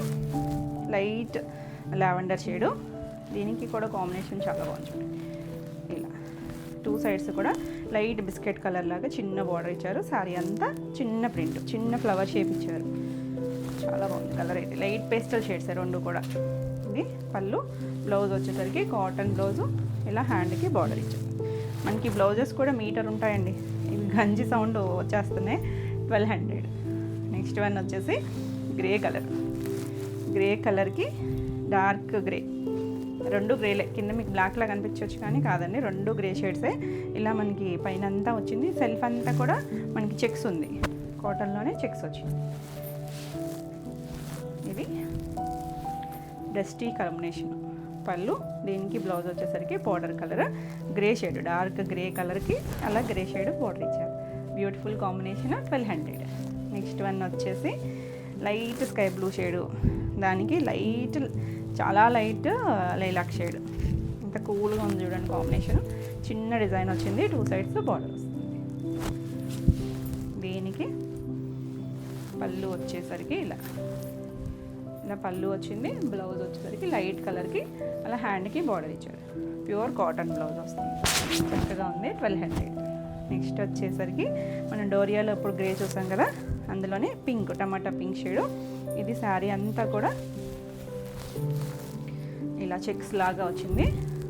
లైట్ లావెండర్ షేడు, దీనికి కూడా కాంబినేషన్ చాలా బాగుంది. ఇలా 2 సైడ్స్ కూడా లైట్ బిస్కెట్ కలర్ లాగా చిన్న బార్డర్ ఇచ్చారు. శారీ అంతా చిన్న ప్రింట్, చిన్న ఫ్లవర్ షేప్ ఇచ్చారు, చాలా బాగుంది కలర్ అయితే. లైట్ పేస్టల్ షేడ్స్ 2 కూడా. ఇది పళ్ళు. బ్లౌజ్ వచ్చేసరికి కాటన్ బ్లౌజు, ఇలా హ్యాండ్కి బార్డర్ ఇచ్చారు. మనకి బ్లౌజెస్ కూడా మీటర్ ఉంటాయండి, ఇవి గంజి సౌండ్ వచ్చేస్తున్నాయి. 1200. నెక్స్ట్ వన్ వచ్చేసి గ్రే కలర్, గ్రే కలర్కి డార్క్ గ్రే, 2 గ్రేలే. కింద మీకు బ్లాక్లా కనిపించవచ్చు కానీ కాదండి, 2 గ్రే షేడ్సే. ఇలా మనకి పైన అంతా వచ్చింది, సెల్ఫ్ అంతా కూడా మనకి చెక్స్ ఉంది, కాటన్లోనే చెక్స్ వచ్చింది. ఇది డస్టీ కాంబినేషన్ పళ్ళు. దీనికి బ్లౌజ్ వచ్చేసరికి powder colour, grey shade, dark grey కలర్కి అలా గ్రే షేడ్ పౌడర్ ఇచ్చారు. Beautiful combination, 1200. నెక్స్ట్ వన్ వచ్చేసి లైట్ స్కై బ్లూ షేడు, దానికి లైట్, చాలా లైట్ లైలాక్ షేడ్. ఇంత కూల్గా ఉంది చూడండి కాంబినేషన్. చిన్న డిజైన్ వచ్చింది, 2 సైడ్స్ బార్డర్ వస్తుంది. దీనికి పళ్ళు వచ్చేసరికి ఇలా పళ్ళు వచ్చింది. బ్లౌజ్ వచ్చేసరికి లైట్ కలర్కి అలా హ్యాండ్కి బార్డర్ ఇచ్చారు. ప్యూర్ కాటన్ బ్లౌజ్ వస్తుంది, చక్కగా ఉంది. 1200. నెక్స్ట్ వచ్చేసరికి మనం డోరియాలో ఇప్పుడు గ్రే చూసాం కదా, అందులోనే పింక్, టమాటా పింక్ షేడు. ఇది శారీ అంతా కూడా ఇలా చెక్స్ లాగా వచ్చింది,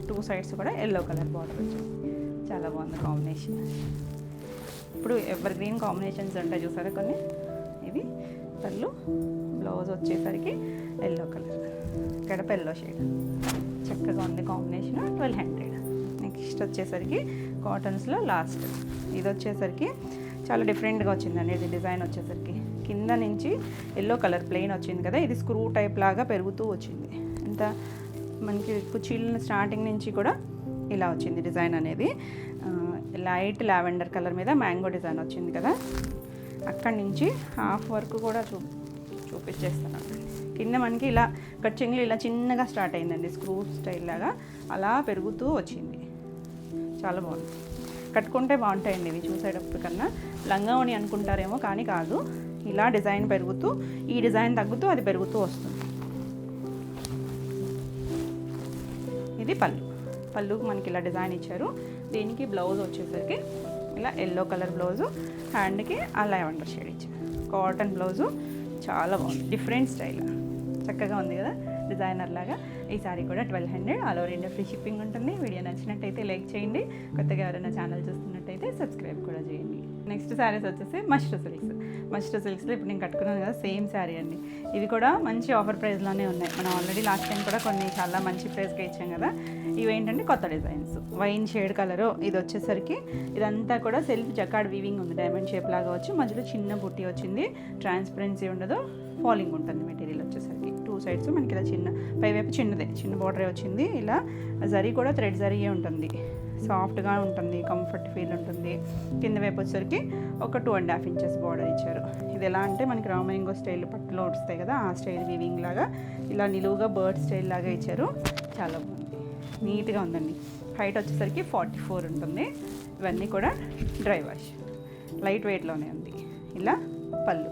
2 సైడ్స్ కూడా ఎల్లో కలర్ బార్డర్ వచ్చింది. చాలా బాగుంది కాంబినేషన్. ఇప్పుడు ఎవర్ గ్రీన్ కాంబినేషన్స్ ఉంటాయి చూసారా కొన్ని. ఇది పళ్ళు, బ్లౌజ్ వచ్చేసరికి ఎల్లో కలర్, గడప ఎల్లో షేడ్, చక్కగా ఉంది కాంబినేషన్. 1200. నెక్స్ట్ వచ్చేసరికి కాటన్స్లో లాస్ట్, ఇది వచ్చేసరికి చాలా డిఫరెంట్గా వచ్చిందండి. ఇది డిజైన్ వచ్చేసరికి కింద నుంచి ఎల్లో కలర్ ప్లెయిన్ వచ్చింది కదా, ఇది స్క్రూ టైప్ లాగా పెరుగుతూ వచ్చింది. ఇంత మనకి కుర్చీల స్టార్టింగ్ నుంచి కూడా ఇలా వచ్చింది డిజైన్ అనేది. లైట్ లావెండర్ కలర్ మీద మ్యాంగో డిజైన్ వచ్చింది కదా, అక్కడి నుంచి హాఫ్ వరకు కూడా చూపించేస్తాను. కింద మనకి ఇలా కచ్చింగ్లు ఇలా చిన్నగా స్టార్ట్ అయిందండి, స్క్రూ స్టైల్ లాగా అలా పెరుగుతూ వచ్చింది. చాలా బాగుంది, కట్టుకుంటే బాగుంటాయండి ఇవి చూసేటప్పుడు కన్నా. లంగావని అనుకుంటారేమో కానీ కాదు, ఇలా డిజైన్ పెరుగుతూ, ఈ డిజైన్ తగ్గుతూ అది పెరుగుతూ వస్తుంది. ఇది పళ్ళు, పళ్ళుకి మనకి ఇలా డిజైన్ ఇచ్చారు. దీనికి బ్లౌజ్ వచ్చేసరికి ఇలా ఎల్లో కలర్ బ్లౌజు, హ్యాండ్కి ఆ లావెండర్ షేడ్ ఇచ్చారు. కాటన్ బ్లౌజు, చాలా బాగుంది, డిఫరెంట్ స్టైల్, చక్కగా ఉంది కదా డిజైనర్ లాగా. ఈ సారీ కూడా 1200. All over India free shipping ఉంటుంది. వీడియో నచ్చినట్టయితే లైక్ చేయండి, కొత్తగా ఎవరైనా ఛానల్ చూస్తున్నట్టయితే సబ్స్క్రైబ్ కూడా చేయండి. నెక్స్ట్ శారీస్ వచ్చేసి మష్రూ సిల్క్స్. మష్రూ సిల్క్స్లో ఇప్పుడు నేను కట్టుకున్నాను కదా, సేమ్ శారీ అండి. ఇవి కూడా మంచి ఆఫర్ ప్రైస్లోనే ఉన్నాయి. మనం ఆల్రెడీ లాస్ట్ టైం కూడా కొన్ని చాలా మంచి ప్రైస్గా ఇచ్చాం కదా. ఇవి ఏంటంటే కొత్త డిజైన్స్, వైన్ షేడ్ కలరు. ఇది వచ్చేసరికి ఇదంతా కూడా సెల్ఫ్ జకార్డ్ వీవింగ్ ఉంది, డైమండ్ షేప్ లాగా వచ్చి మధ్యలో చిన్న బుట్టి వచ్చింది. ట్రాన్స్పరెన్సీ ఉండదు, ఫాలింగ్ ఉంటుంది మెటీరియల్ వచ్చేసరికి. 2 సైడ్స్ మనకి ఇలా చిన్న, పైవైపు చిన్న బార్డరే వచ్చింది. ఇలా జరీ కూడా థ్రెడ్ జరీయే ఉంటుంది, సాఫ్ట్గా ఉంటుంది, కంఫర్ట్ ఫీల్ ఉంటుంది. కింద వైపు వచ్చేసరికి ఒక 2.5 ఇంచెస్ బార్డర్ ఇచ్చారు. ఇది ఎలా అంటే మనకి రామలింగో స్టైల్ పట్టులో వస్తాయి కదా, ఆ స్టైల్ వీవింగ్ లాగా ఇలా నిలువుగా బర్డ్ స్టైల్ లాగా ఇచ్చారు. చాలా బాగుంది, నీట్గా ఉందండి. హైట్ వచ్చేసరికి 44 ఉంటుంది. ఇవన్నీ కూడా డ్రై వాష్, లైట్ వెయిట్లోనే ఉంది. ఇలా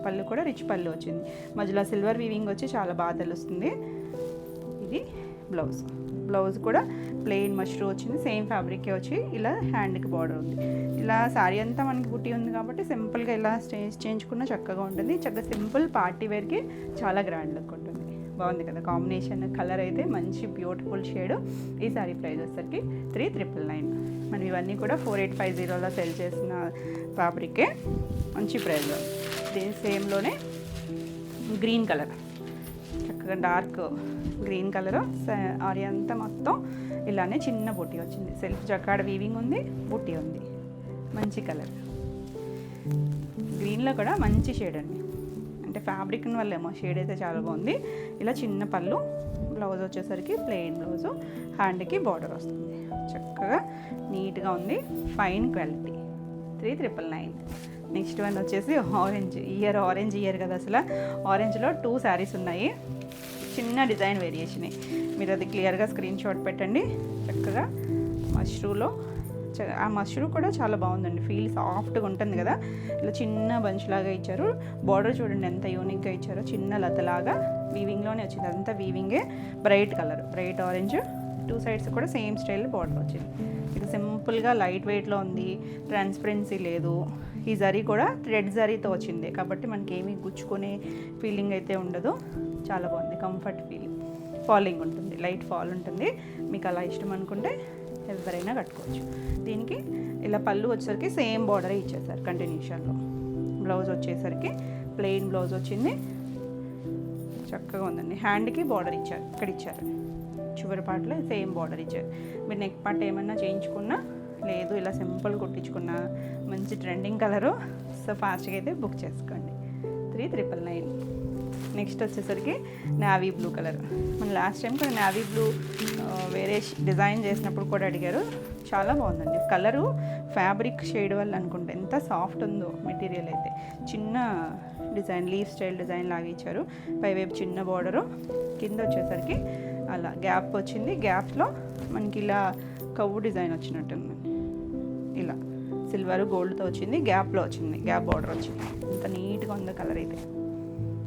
పళ్ళు కూడా రిచ్ పళ్ళు వచ్చింది, మధ్యలో సిల్వర్ వీవింగ్ వచ్చి చాలా బాగా తెలుస్తుంది. ఇది బ్లౌజ్ కూడా ప్లెయిన్ మష్రూ వచ్చింది, సేమ్ ఫ్యాబ్రికే వచ్చి ఇలా హ్యాండ్కి బార్డర్ ఉంది. ఇలా శారీ అంతా మనకి బుట్టి ఉంది కాబట్టి సింపుల్గా ఇలా స్టేజ్ చేయించుకున్న చక్కగా ఉంటుంది. చక్కగా సింపుల్ పార్టీ వేర్కి చాలా గ్రాండ్ లుక్ ఉంటుంది. బాగుంది కదా కాంబినేషన్. కలర్ అయితే మంచి బ్యూటిఫుల్ షేడ్. ఈ సారీ ప్రైస్ వచ్చేసరికి 3999. మనం ఇవన్నీ కూడా 4850లో సెల్ చేసిన ఫ్యాబ్రికే, మంచి ప్రైస్లో. దీని సేమ్లోనే గ్రీన్ కలర్, చక్కగా చక్కగా డార్క్ గ్రీన్ కలరు. ఆరి అంతా మొత్తం ఇలానే చిన్న బుట్టి వచ్చింది. సెల్ఫ్ జకాడ్ వీవింగ్ ఉంది, బుట్టి ఉంది. మంచి కలర్, గ్రీన్లో కూడా మంచి షేడ్ అండి. అంటే ఫ్యాబ్రిక్ వల్లేమో షేడ్ అయితే చాలా బాగుంది. ఇలా చిన్న పళ్ళు, బ్లౌజ్ వచ్చేసరికి ప్లెయిన్ బ్లౌజు, హ్యాండ్కి బార్డర్ వస్తుంది. చక్కగా నీట్గా ఉంది, ఫైన్ క్వాలిటీ. 3999. నెక్స్ట్ వన్ వచ్చేసి ఆరెంజ్ ఇయర్ కదా అసలు. ఆరెంజ్లో 2 శారీస్ ఉన్నాయి. చిన్న డిజైన్ వేరియేషన్, మీరు అది క్లియర్గా స్క్రీన్ షాట్ పెట్టండి. చక్కగా మష్రూలో, ఆ మష్రూ కూడా చాలా బాగుందండి. ఫీల్ సాఫ్ట్గా ఉంటుంది కదా. ఇలా చిన్న బంచ్ లాగా ఇచ్చారు. బార్డర్ చూడండి ఎంత యూనిక్గా ఇచ్చారో, చిన్న లతలాగా వీవింగ్లోనే వచ్చింది. అదంతా వీవింగే. Bright colour, bright orange. 2 sides కూడా సేమ్ స్టైల్ బార్డర్ వచ్చింది. ఇది సింపుల్గా లైట్ వెయిట్లో ఉంది, ట్రాన్స్పరెన్సీ లేదు. ఈ జరీ కూడా థ్రెడ్ జరీతో వచ్చింది కాబట్టి మనకి ఏమీ గుచ్చుకునే ఫీలింగ్ అయితే ఉండదు. చాలా బాగుంది, కంఫర్ట్ ఫీలింగ్. ఫాలింగ్ ఉంటుంది, లైట్ ఫాల్ ఉంటుంది. మీకు అలా ఇష్టం అనుకుంటే ఎవరైనా కట్టుకోవచ్చు. దీనికి ఇలా పళ్ళు వచ్చేసరికి సేమ్ బార్డరే ఇచ్చేసారు కంటిన్యూషన్లో. బ్లౌజ్ వచ్చేసరికి ప్లెయిన్ బ్లౌజ్ వచ్చింది. చక్కగా ఉందండి. హ్యాండ్కి బార్డర్ ఇచ్చారు, ఇక్కడ ఇచ్చారు. చివరి పార్ట్లో సేమ్ బార్డర్ ఇచ్చారు. మీరు నెక్ పార్ట్ ఏమన్నా చేయించుకున్నా, లేదు ఇలా సింపుల్ కుట్టించుకున్నా, మంచి ట్రెండింగ్ కలరు. సో ఫాస్ట్గా అయితే బుక్ చేసుకోండి. 3999. నెక్స్ట్ వచ్చేసరికి నావీ బ్లూ కలర్. మన లాస్ట్ టైం కూడా నావీ బ్లూ వేరే డిజైన్ చేసినప్పుడు కూడా అడిగారు. చాలా బాగుందండి కలరు. ఫ్యాబ్రిక్ షేడ్ వల్ల అనుకుంటే ఎంత సాఫ్ట్ ఉందో మెటీరియల్ అయితే. చిన్న డిజైన్, లీఫ్ స్టైల్ డిజైన్ లాగా ఇచ్చారు. పైవైపు చిన్న బార్డరు, కింద వచ్చేసరికి అలా గ్యాప్ వచ్చింది. గ్యాప్లో మనకి ఇలా కవ్వు డిజైన్ వచ్చినట్టుంది. ఇలా సిల్వర్ గోల్డ్తో వచ్చింది, గ్యాప్లో వచ్చింది, గ్యాప్ బార్డర్ వచ్చింది. ఎంత నీట్గా ఉందో కలర్ అయితే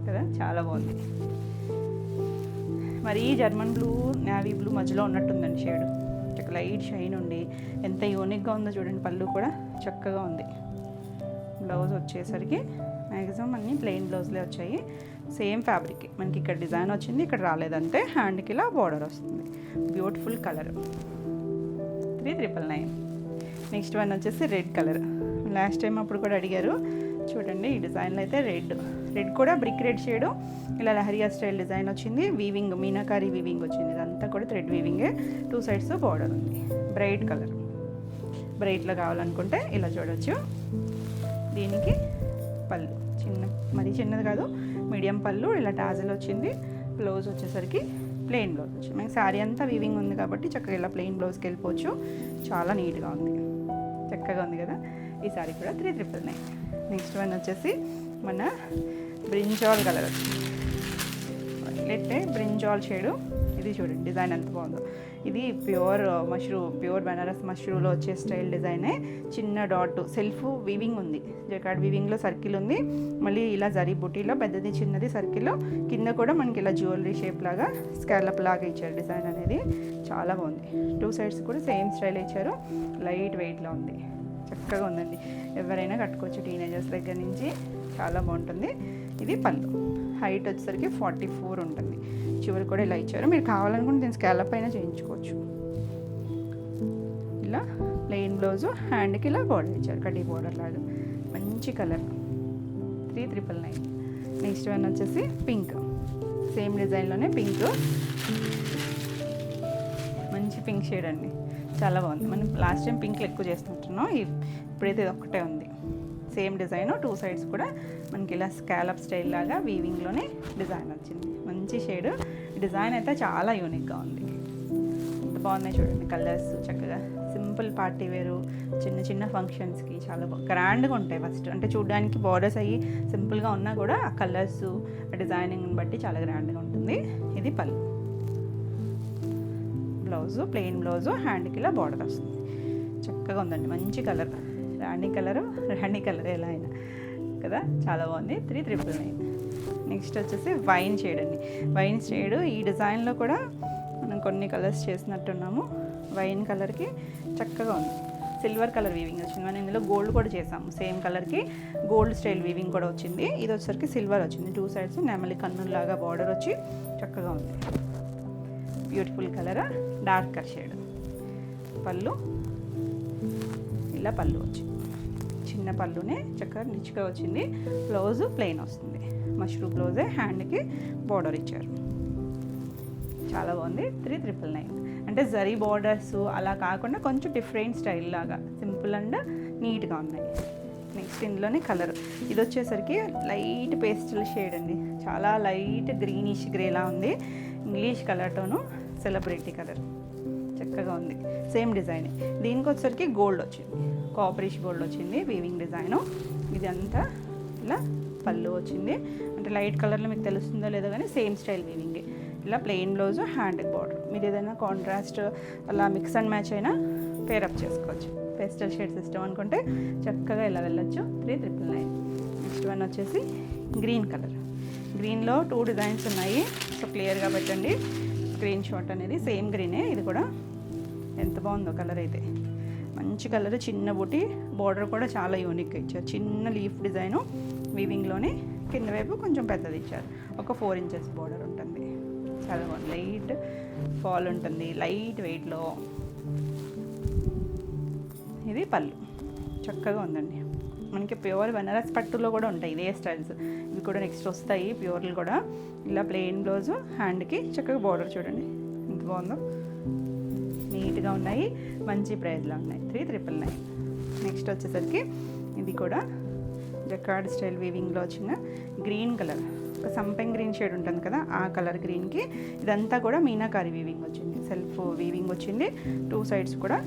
కదా, చాలా బాగుంది. మరి జర్మన్ బ్లూ నావీ బ్లూ మధ్యలో ఉన్నట్టుందండి షేడ్. చక్కగా లైట్ షైన్ ఉండి ఎంత యూనిక్గా ఉందో చూడండి. పళ్ళు కూడా చక్కగా ఉంది. బ్లౌజ్ వచ్చేసరికి మ్యాక్సిమం అన్నీ ప్లెయిన్ బ్లౌజ్లే వచ్చాయి. సేమ్ ఫ్యాబ్రిక్, మనకి ఇక్కడ డిజైన్ వచ్చింది, ఇక్కడ రాలేదంటే. హ్యాండ్కి ఇలా బార్డర్ వస్తుంది. Beautiful colour. 3999. నెక్స్ట్ వన్ వచ్చేసి రెడ్ కలర్. లాస్ట్ టైం అప్పుడు కూడా అడిగారు. చూడండి ఈ డిజైన్లో అయితే రెడ్ కూడా బ్రిక్ రెడ్ షేడు. ఇలా లహరియా స్టైల్ డిజైన్ వచ్చింది. వీవింగ్, మీనాకారి వీవింగ్ వచ్చింది. ఇదంతా కూడా థ్రెడ్ వీవింగే. 2 సైడ్స్ బార్డర్ ఉంది. Bright colour. బ్రైట్లో కావాలనుకుంటే ఇలా చూడవచ్చు. దీనికి పళ్ళు మరీ చిన్నది కాదు, మీడియం పళ్ళు. ఇలా టాజల్ వచ్చింది. బ్లౌజ్ వచ్చేసరికి ప్లెయిన్ బ్లౌజ్ వచ్చింది. మనకి శారీ అంతా వీవింగ్ ఉంది కాబట్టి చక్కగా ఇలా ప్లెయిన్ బ్లౌజ్కి వెళ్ళిపోవచ్చు. చాలా నీట్గా ఉంది, చక్కగా ఉంది కదా. ఈ శారీ కూడా 3999. నెక్స్ట్ వన్ వచ్చేసి మన బ్రింజాల్ కలర్ వచ్చింది. Brinjal shade. ఇది చూడండి డిజైన్ ఎంత బాగుందో. ఇది ప్యూర్ బనారస్ మష్రూలో వచ్చే స్టైల్ డిజైనే. చిన్న డాట్, సెల్ఫ్ వీవింగ్ ఉంది. జకార్డ్ వీవింగ్లో సర్కిల్ ఉంది. మళ్ళీ ఇలా జరీ బుటీలో పెద్దది చిన్నది సర్కిల్లో, కింద కూడా మనకి ఇలా జ్యువెలరీ షేప్ లాగా స్కాలప్ లాగా ఇచ్చారు. డిజైన్ అనేది చాలా బాగుంది. 2 సైడ్స్ కూడా సేమ్ స్టైల్ ఇచ్చారు. లైట్ వెయిట్లో ఉంది, చక్కగా ఉందండి. ఎవరైనా కట్టుకోవచ్చు, టీనేజర్స్ దగ్గర నుంచి. చాలా బాగుంటుంది. ఇది పళ్ళు. హైట్ వచ్చేసరికి 44 ఉంటుంది. చివరి కూడా ఇలా ఇచ్చారు. మీరు కావాలనుకుంటే దీని స్కాలప్ అయినా చేయించుకోవచ్చు. ఇలా ప్లెయిన్ బ్లౌజు, హ్యాండ్కి ఇలా బార్డర్ ఇచ్చారు, కడ్డీ బార్డర్ లాగా. మంచి కలర్. 3999. నెక్స్ట్ వన్ వచ్చేసి పింక్. సేమ్ డిజైన్లోనే పింక్. మంచి పింక్ షేడ్ అండి, చాలా బాగుంది. మనం లాస్ట్ టైం పింక్లు ఎక్కువ చేస్తుంటున్నాం, ఇప్పుడైతే ఇది ఒక్కటే ఉంది. Same design. 2 సైడ్స్ కూడా మనకి ఇలా స్కాలప్ స్టైల్ లాగా వీవింగ్లోనే డిజైన్ వచ్చింది. మంచి షేడ్. డిజైన్ అయితే చాలా యూనిక్గా ఉంది. ఎంత బాగున్నాయి చూడండి కలర్స్. చక్కగా సింపుల్ పార్టీ వేరు, చిన్న చిన్న ఫంక్షన్స్కి చాలా గ్రాండ్గా ఉంటాయి. ఫస్ట్ అంటే చూడడానికి బార్డర్స్ అయ్యి సింపుల్గా ఉన్నా కూడా ఆ కలర్స్, ఆ డిజైనింగ్ని బట్టి చాలా గ్రాండ్గా ఉంటుంది. ఇది పళ్ళు. బ్లౌజు ప్లెయిన్ బ్లౌజు, హ్యాండ్కి ఇలా బార్డర్ వస్తుంది. చక్కగా ఉందండి. మంచి కలర్, రాణి కలర్ ఎలా అయినా కదా, చాలా బాగుంది. 3999. నెక్స్ట్ వచ్చేసి వైన్ షేడ్ అండి. వైన్ షేడ్ ఈ డిజైన్లో కూడా మనం కొన్ని కలర్స్ చేసినట్టున్నాము. వైన్ కలర్కి చక్కగా ఉంది. సిల్వర్ కలర్ వీవింగ్ వచ్చింది. మనం ఇందులో గోల్డ్ కూడా చేసాము. సేమ్ కలర్కి గోల్డ్ స్టైల్ వీవింగ్ కూడా వచ్చింది. ఇది వచ్చేసరికి సిల్వర్ వచ్చింది. 2 సైడ్స్ నెమలి కన్నులాగా బార్డర్ వచ్చి చక్కగా ఉంది. Beautiful colour. Darker shade. పళ్ళు ఇలా పళ్ళు వచ్చింది. చిన్న పళ్ళునే చక్కగా రిచ్గా వచ్చింది. బ్లౌజు ప్లెయిన్ వస్తుంది. మష్రూమ్ బ్లౌజే, హ్యాండ్కి బార్డర్ ఇచ్చారు. చాలా బాగుంది. 3,999. అంటే జరీ బార్డర్స్ అలా కాకుండా కొంచెం డిఫరెంట్ స్టైల్ లాగా సింపుల్ అండ్ నీట్గా ఉన్నాయి. నెక్స్ట్ ఇందులోనే కలర్, ఇది వచ్చేసరికి లైట్ పేస్టల్ షేడ్ అండి, చాలా లైట్ గ్రీనిష్ గ్రేలా ఉంది. ఇంగ్లీష్ కలర్తోనూ సెలబ్రిటీ కలర్, చక్కగా ఉంది. సేమ్ డిజైన్, దీనికి వచ్చేసరికి గోల్డ్ వచ్చింది, కాపరిష్ గోల్డ్ వచ్చింది వీవింగ్ డిజైను. ఇదంతా ఇలా పళ్ళు వచ్చింది, అంటే లైట్ కలర్లో మీకు తెలుస్తుందో లేదో కానీ సేమ్ స్టైల్ వీవింగ్. ఇలా ప్లెయిన్ బ్లౌజ్, హ్యాండ్ బార్డర్. మీరు ఏదైనా కాంట్రాస్ట్ అలా మిక్స్ అండ్ మ్యాచ్ అయినా పేరప్ చేసుకోవచ్చు. పేస్టల్ షేడ్ సిస్టమ్ అనుకుంటే చక్కగా ఇలా వెళ్ళొచ్చు. 3,999. నెక్స్ట్ వన్ వచ్చేసి గ్రీన్ కలర్. గ్రీన్లో 2 డిజైన్స్ ఉన్నాయి, సో క్లియర్గా పెట్టండి స్క్రీన్ షాట్ అనేది. సేమ్ గ్రీనే, ఇది కూడా ఎంత బాగుందో కలర్ అయితే, మంచి కలర్. చిన్న బుట్టి, బార్డర్ కూడా చాలా యూనిక్గా ఇచ్చారు. చిన్న లీఫ్ డిజైను వీవింగ్లోనే, కింద వైపు కొంచెం పెద్దది ఇచ్చారు. ఒక 4 ఇంచెస్ బార్డర్ ఉంటుంది, చాలా బాగుంది. లైట్ ఫాల్ ఉంటుంది, లైట్ వెయిట్లో. ఇది పళ్ళు, చక్కగా ఉందండి. మనకి ప్యూర్ బనారస్ పట్టులో కూడా ఉంటాయి ఇదే స్టైల్స్, ఇవి కూడా నెక్స్ట్ వస్తాయి ప్యూర్లు కూడా. ఇలా ప్లెయిన్ బ్లౌజు, హ్యాండ్కి చక్కగా బార్డర్ చూడండి ఎంత బాగుందో, నీట్గా ఉన్నాయి, మంచి ప్రైస్లో ఉన్నాయి. 3,999. నెక్స్ట్ వచ్చేసరికి ఇది కూడా జకార్డ్ స్టైల్ వీవింగ్లో వచ్చిన గ్రీన్ కలర్, ఒక సంపెంగ్ గ్రీన్ షేడ్ ఉంటుంది కదా ఆ కలర్ గ్రీన్కి ఇదంతా కూడా మీనాకారి వీవింగ్ వచ్చింది, సెల్ఫ్ వీవింగ్ వచ్చింది. 2 సైడ్స్ కూడా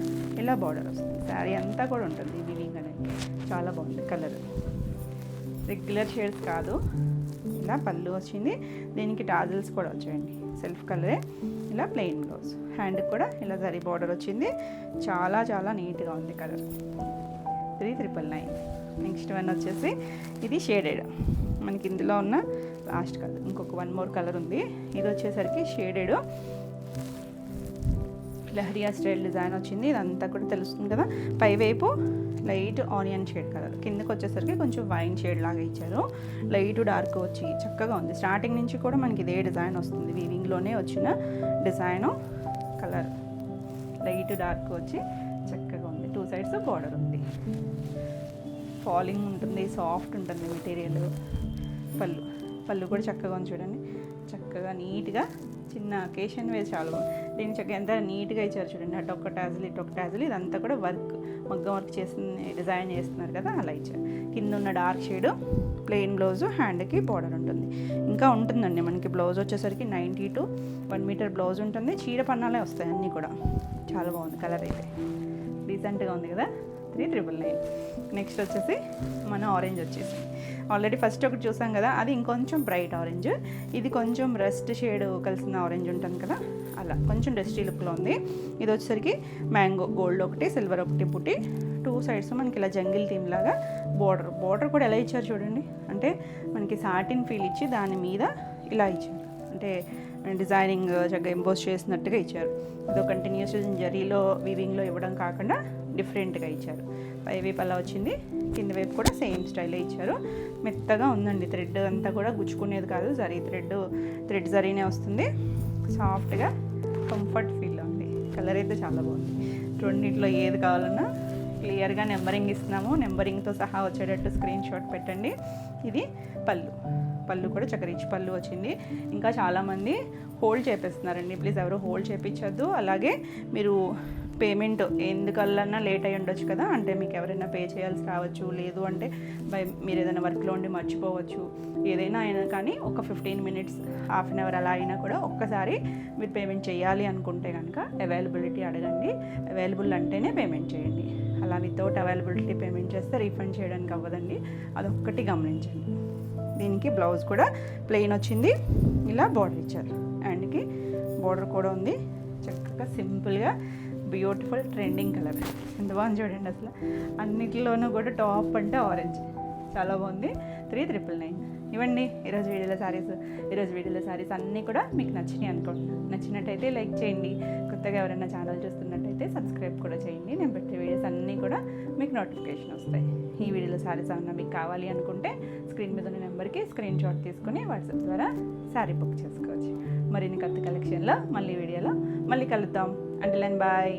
ఇలా బార్డర్ వస్తుంది. శారీ అంతా కూడా ఉంటుంది వీవింగ్ అనేది, చాలా బాగుంది కలర్. రెగ్యులర్ షేడ్స్ కాదు. ఇలా పళ్ళు వచ్చింది, దీనికి టాజిల్స్ కూడా వచ్చాయండి, సెల్ఫ్ కలరే. ఇలా ప్లెయిన్ బ్లౌజ్, హ్యాండ్కి కూడా ఇలా జరీ బార్డర్ వచ్చింది. చాలా చాలా నీట్గా ఉంది కలర్. 3,999. నెక్స్ట్ వన్ వచ్చేసి ఇది షేడెడ్, మనకి ఇందులో ఉన్న లాస్ట్ కలర్, ఇంకొక 1 మోర్ కలర్ ఉంది. ఇది వచ్చేసరికి షేడెడ్ లహరియా స్టైల్ డిజైన్ వచ్చింది. ఇదంతా కూడా తెలుస్తుంది కదా, పైవైపు లైట్ ఆనియన్ షేడ్ కలర్, కిందకి వచ్చేసరికి కొంచెం వైన్ షేడ్ లాగా ఇచ్చారు. లైట్ డార్క్ వచ్చి చక్కగా ఉంది. స్టార్టింగ్ నుంచి కూడా మనకి ఇదే డిజైన్ వస్తుంది, వీవింగ్లోనే వచ్చిన డిజైను. కలర్ లైట్ డార్క్ వచ్చి చక్కగా ఉంది. 2 సైడ్స్ బార్డర్ ఉంది, ఫాలింగ్ ఉంటుంది, సాఫ్ట్ ఉంటుంది మెటీరియల్. పళ్ళు కూడా చక్కగా ఉంది చూడండి, చక్కగా నీట్గా. చిన్న అకేషన్ వేసి చాలా బాగుంది. దీన్ని చక్కగా ఎంత నీట్గా ఇచ్చారు చూడండి, అటు ఒక టాజిల్ ఇటు ఒక టాజిల్. ఇదంతా కూడా వర్క్, మగ్గం వర్క్ చేసిన డిజైన్ చేస్తున్నారు కదా అలా ఇచ్చారు. కింద ఉన్న డార్క్ షేడ్, ప్లెయిన్ బ్లౌజు, హ్యాండ్కి బార్డర్ ఉంటుంది. ఇంకా ఉంటుందండి మనకి బ్లౌజ్ వచ్చేసరికి 90 to 1 మీటర్ బ్లౌజ్ ఉంటుంది. చీర పన్నాలే వస్తాయి అన్నీ కూడా. చాలా బాగుంది కలర్ అయితే, డీసెంట్గా ఉంది కదా. 3,999. నెక్స్ట్ వచ్చేసి మన ఆరెంజ్ వచ్చేసి ఆల్రెడీ ఫస్ట్ ఒకటి చూసాం కదా, అది ఇంకొంచెం బ్రైట్ ఆరెంజ్. ఇది కొంచెం రస్ట్ షేడ్ కలిసిన ఆరెంజ్ ఉంటుంది కదా అలా, కొంచెం డస్టీ లుక్లో ఉంది. ఇది వచ్చేసరికి మ్యాంగో గోల్డ్ ఒకటి, సిల్వర్ ఒకటి పుట్టి. 2 సైడ్స్ మనకి ఇలా జంగిల్ థీమ్ లాగా బార్డర్ కూడా ఎలా ఇచ్చారు చూడండి, అంటే మనకి సాటిన్ ఫీల్ ఇచ్చి దాని మీద ఇలా ఇచ్చారు, అంటే డిజైనింగ్ చక్కగా ఎంబోస్ చేసినట్టుగా ఇచ్చారు. ఇది కంటిన్యూస్ జరీలో వీవింగ్లో ఇవ్వడం కాకుండా డిఫరెంట్గా ఇచ్చారు. పైవైపు అలా వచ్చింది, కింద వైపు కూడా సేమ్ స్టైలే ఇచ్చారు. మెత్తగా ఉందండి, థ్రెడ్ అంతా కూడా గుచ్చుకునేది కాదు, జరీ థ్రెడ్ జరీనే వస్తుంది. సాఫ్ట్గా కంఫర్ట్ ఫీల్ ఉంది. కలర్ అయితే చాలా బాగుంది. రెండింటిలో ఏది కావాలన్నా క్లియర్గా నెంబరింగ్ ఇస్తున్నాము, నెంబరింగ్తో సహా వచ్చేటట్టు స్క్రీన్ షాట్ పెట్టండి. ఇది పళ్ళు కూడా చక్కరిచ్చి పళ్ళు వచ్చింది. ఇంకా చాలామంది హోల్డ్ చేపిస్తున్నారండి, ప్లీజ్ ఎవరు హోల్డ్ చేయించద్దు. అలాగే మీరు పేమెంట్ ఎందుకన్నా లేట్ అయ్యి ఉండొచ్చు కదా, అంటే మీకు ఎవరైనా పే చేయాల్సి రావచ్చు, లేదు అంటే మీరు ఏదైనా వర్క్లో ఉండి మర్చిపోవచ్చు. ఏదైనా అయినా కానీ ఒక 15 minutes, హాఫ్ అన్ అవర్ అలా అయినా కూడా ఒక్కసారి మీరు పేమెంట్ చేయాలి అనుకుంటే కనుక అవైలబిలిటీ అడగండి. అవైలబుల్ అంటేనే పేమెంట్ చేయండి. అలా వితౌట్ అవైలబిలిటీ పేమెంట్ చేస్తే రీఫండ్ చేయడానికి అవ్వదండి, అదొక్కటి గమనించండి. దీనికి బ్లౌజ్ కూడా ప్లెయిన్ వచ్చింది, ఇలా బార్డర్ ఇచ్చారు. హ్యాండ్కి బార్డర్ కూడా ఉంది. చక్కగా సింపుల్గా బ్యూటిఫుల్ ట్రెండింగ్ కలర్, ఎంత బాగుంది చూడండి. అసలు అన్నిటిలోనూ కూడా టాప్ అంటే ఆరెంజ్, చాలా బాగుంది. 3,999. ఇవ్వండి ఈరోజు వీడియోలో శారీస్ అన్నీ కూడా మీకు నచ్చినాయి అనుకుంటున్నాను. నచ్చినట్టయితే లైక్ చేయండి. కొత్తగా ఎవరైనా ఛానల్ చూస్తున్నట్టయితే సబ్స్క్రైబ్ కూడా చేయండి. నేను పెట్టే వీడియోస్ అన్నీ కూడా మీకు నోటిఫికేషన్ వస్తాయి. ఈ వీడియోలో శారీస్ ఏమన్నా మీకు కావాలి అనుకుంటే స్క్రీన్ మీద ఉన్న నెంబర్కి స్క్రీన్ షాట్ తీసుకుని వాట్సాప్ ద్వారా శారీ బుక్ చేసుకోవచ్చు. మరిన్ని కొత్త కలెక్షన్లో వీడియోలో మళ్ళీ కలుద్దాం. Until then bye.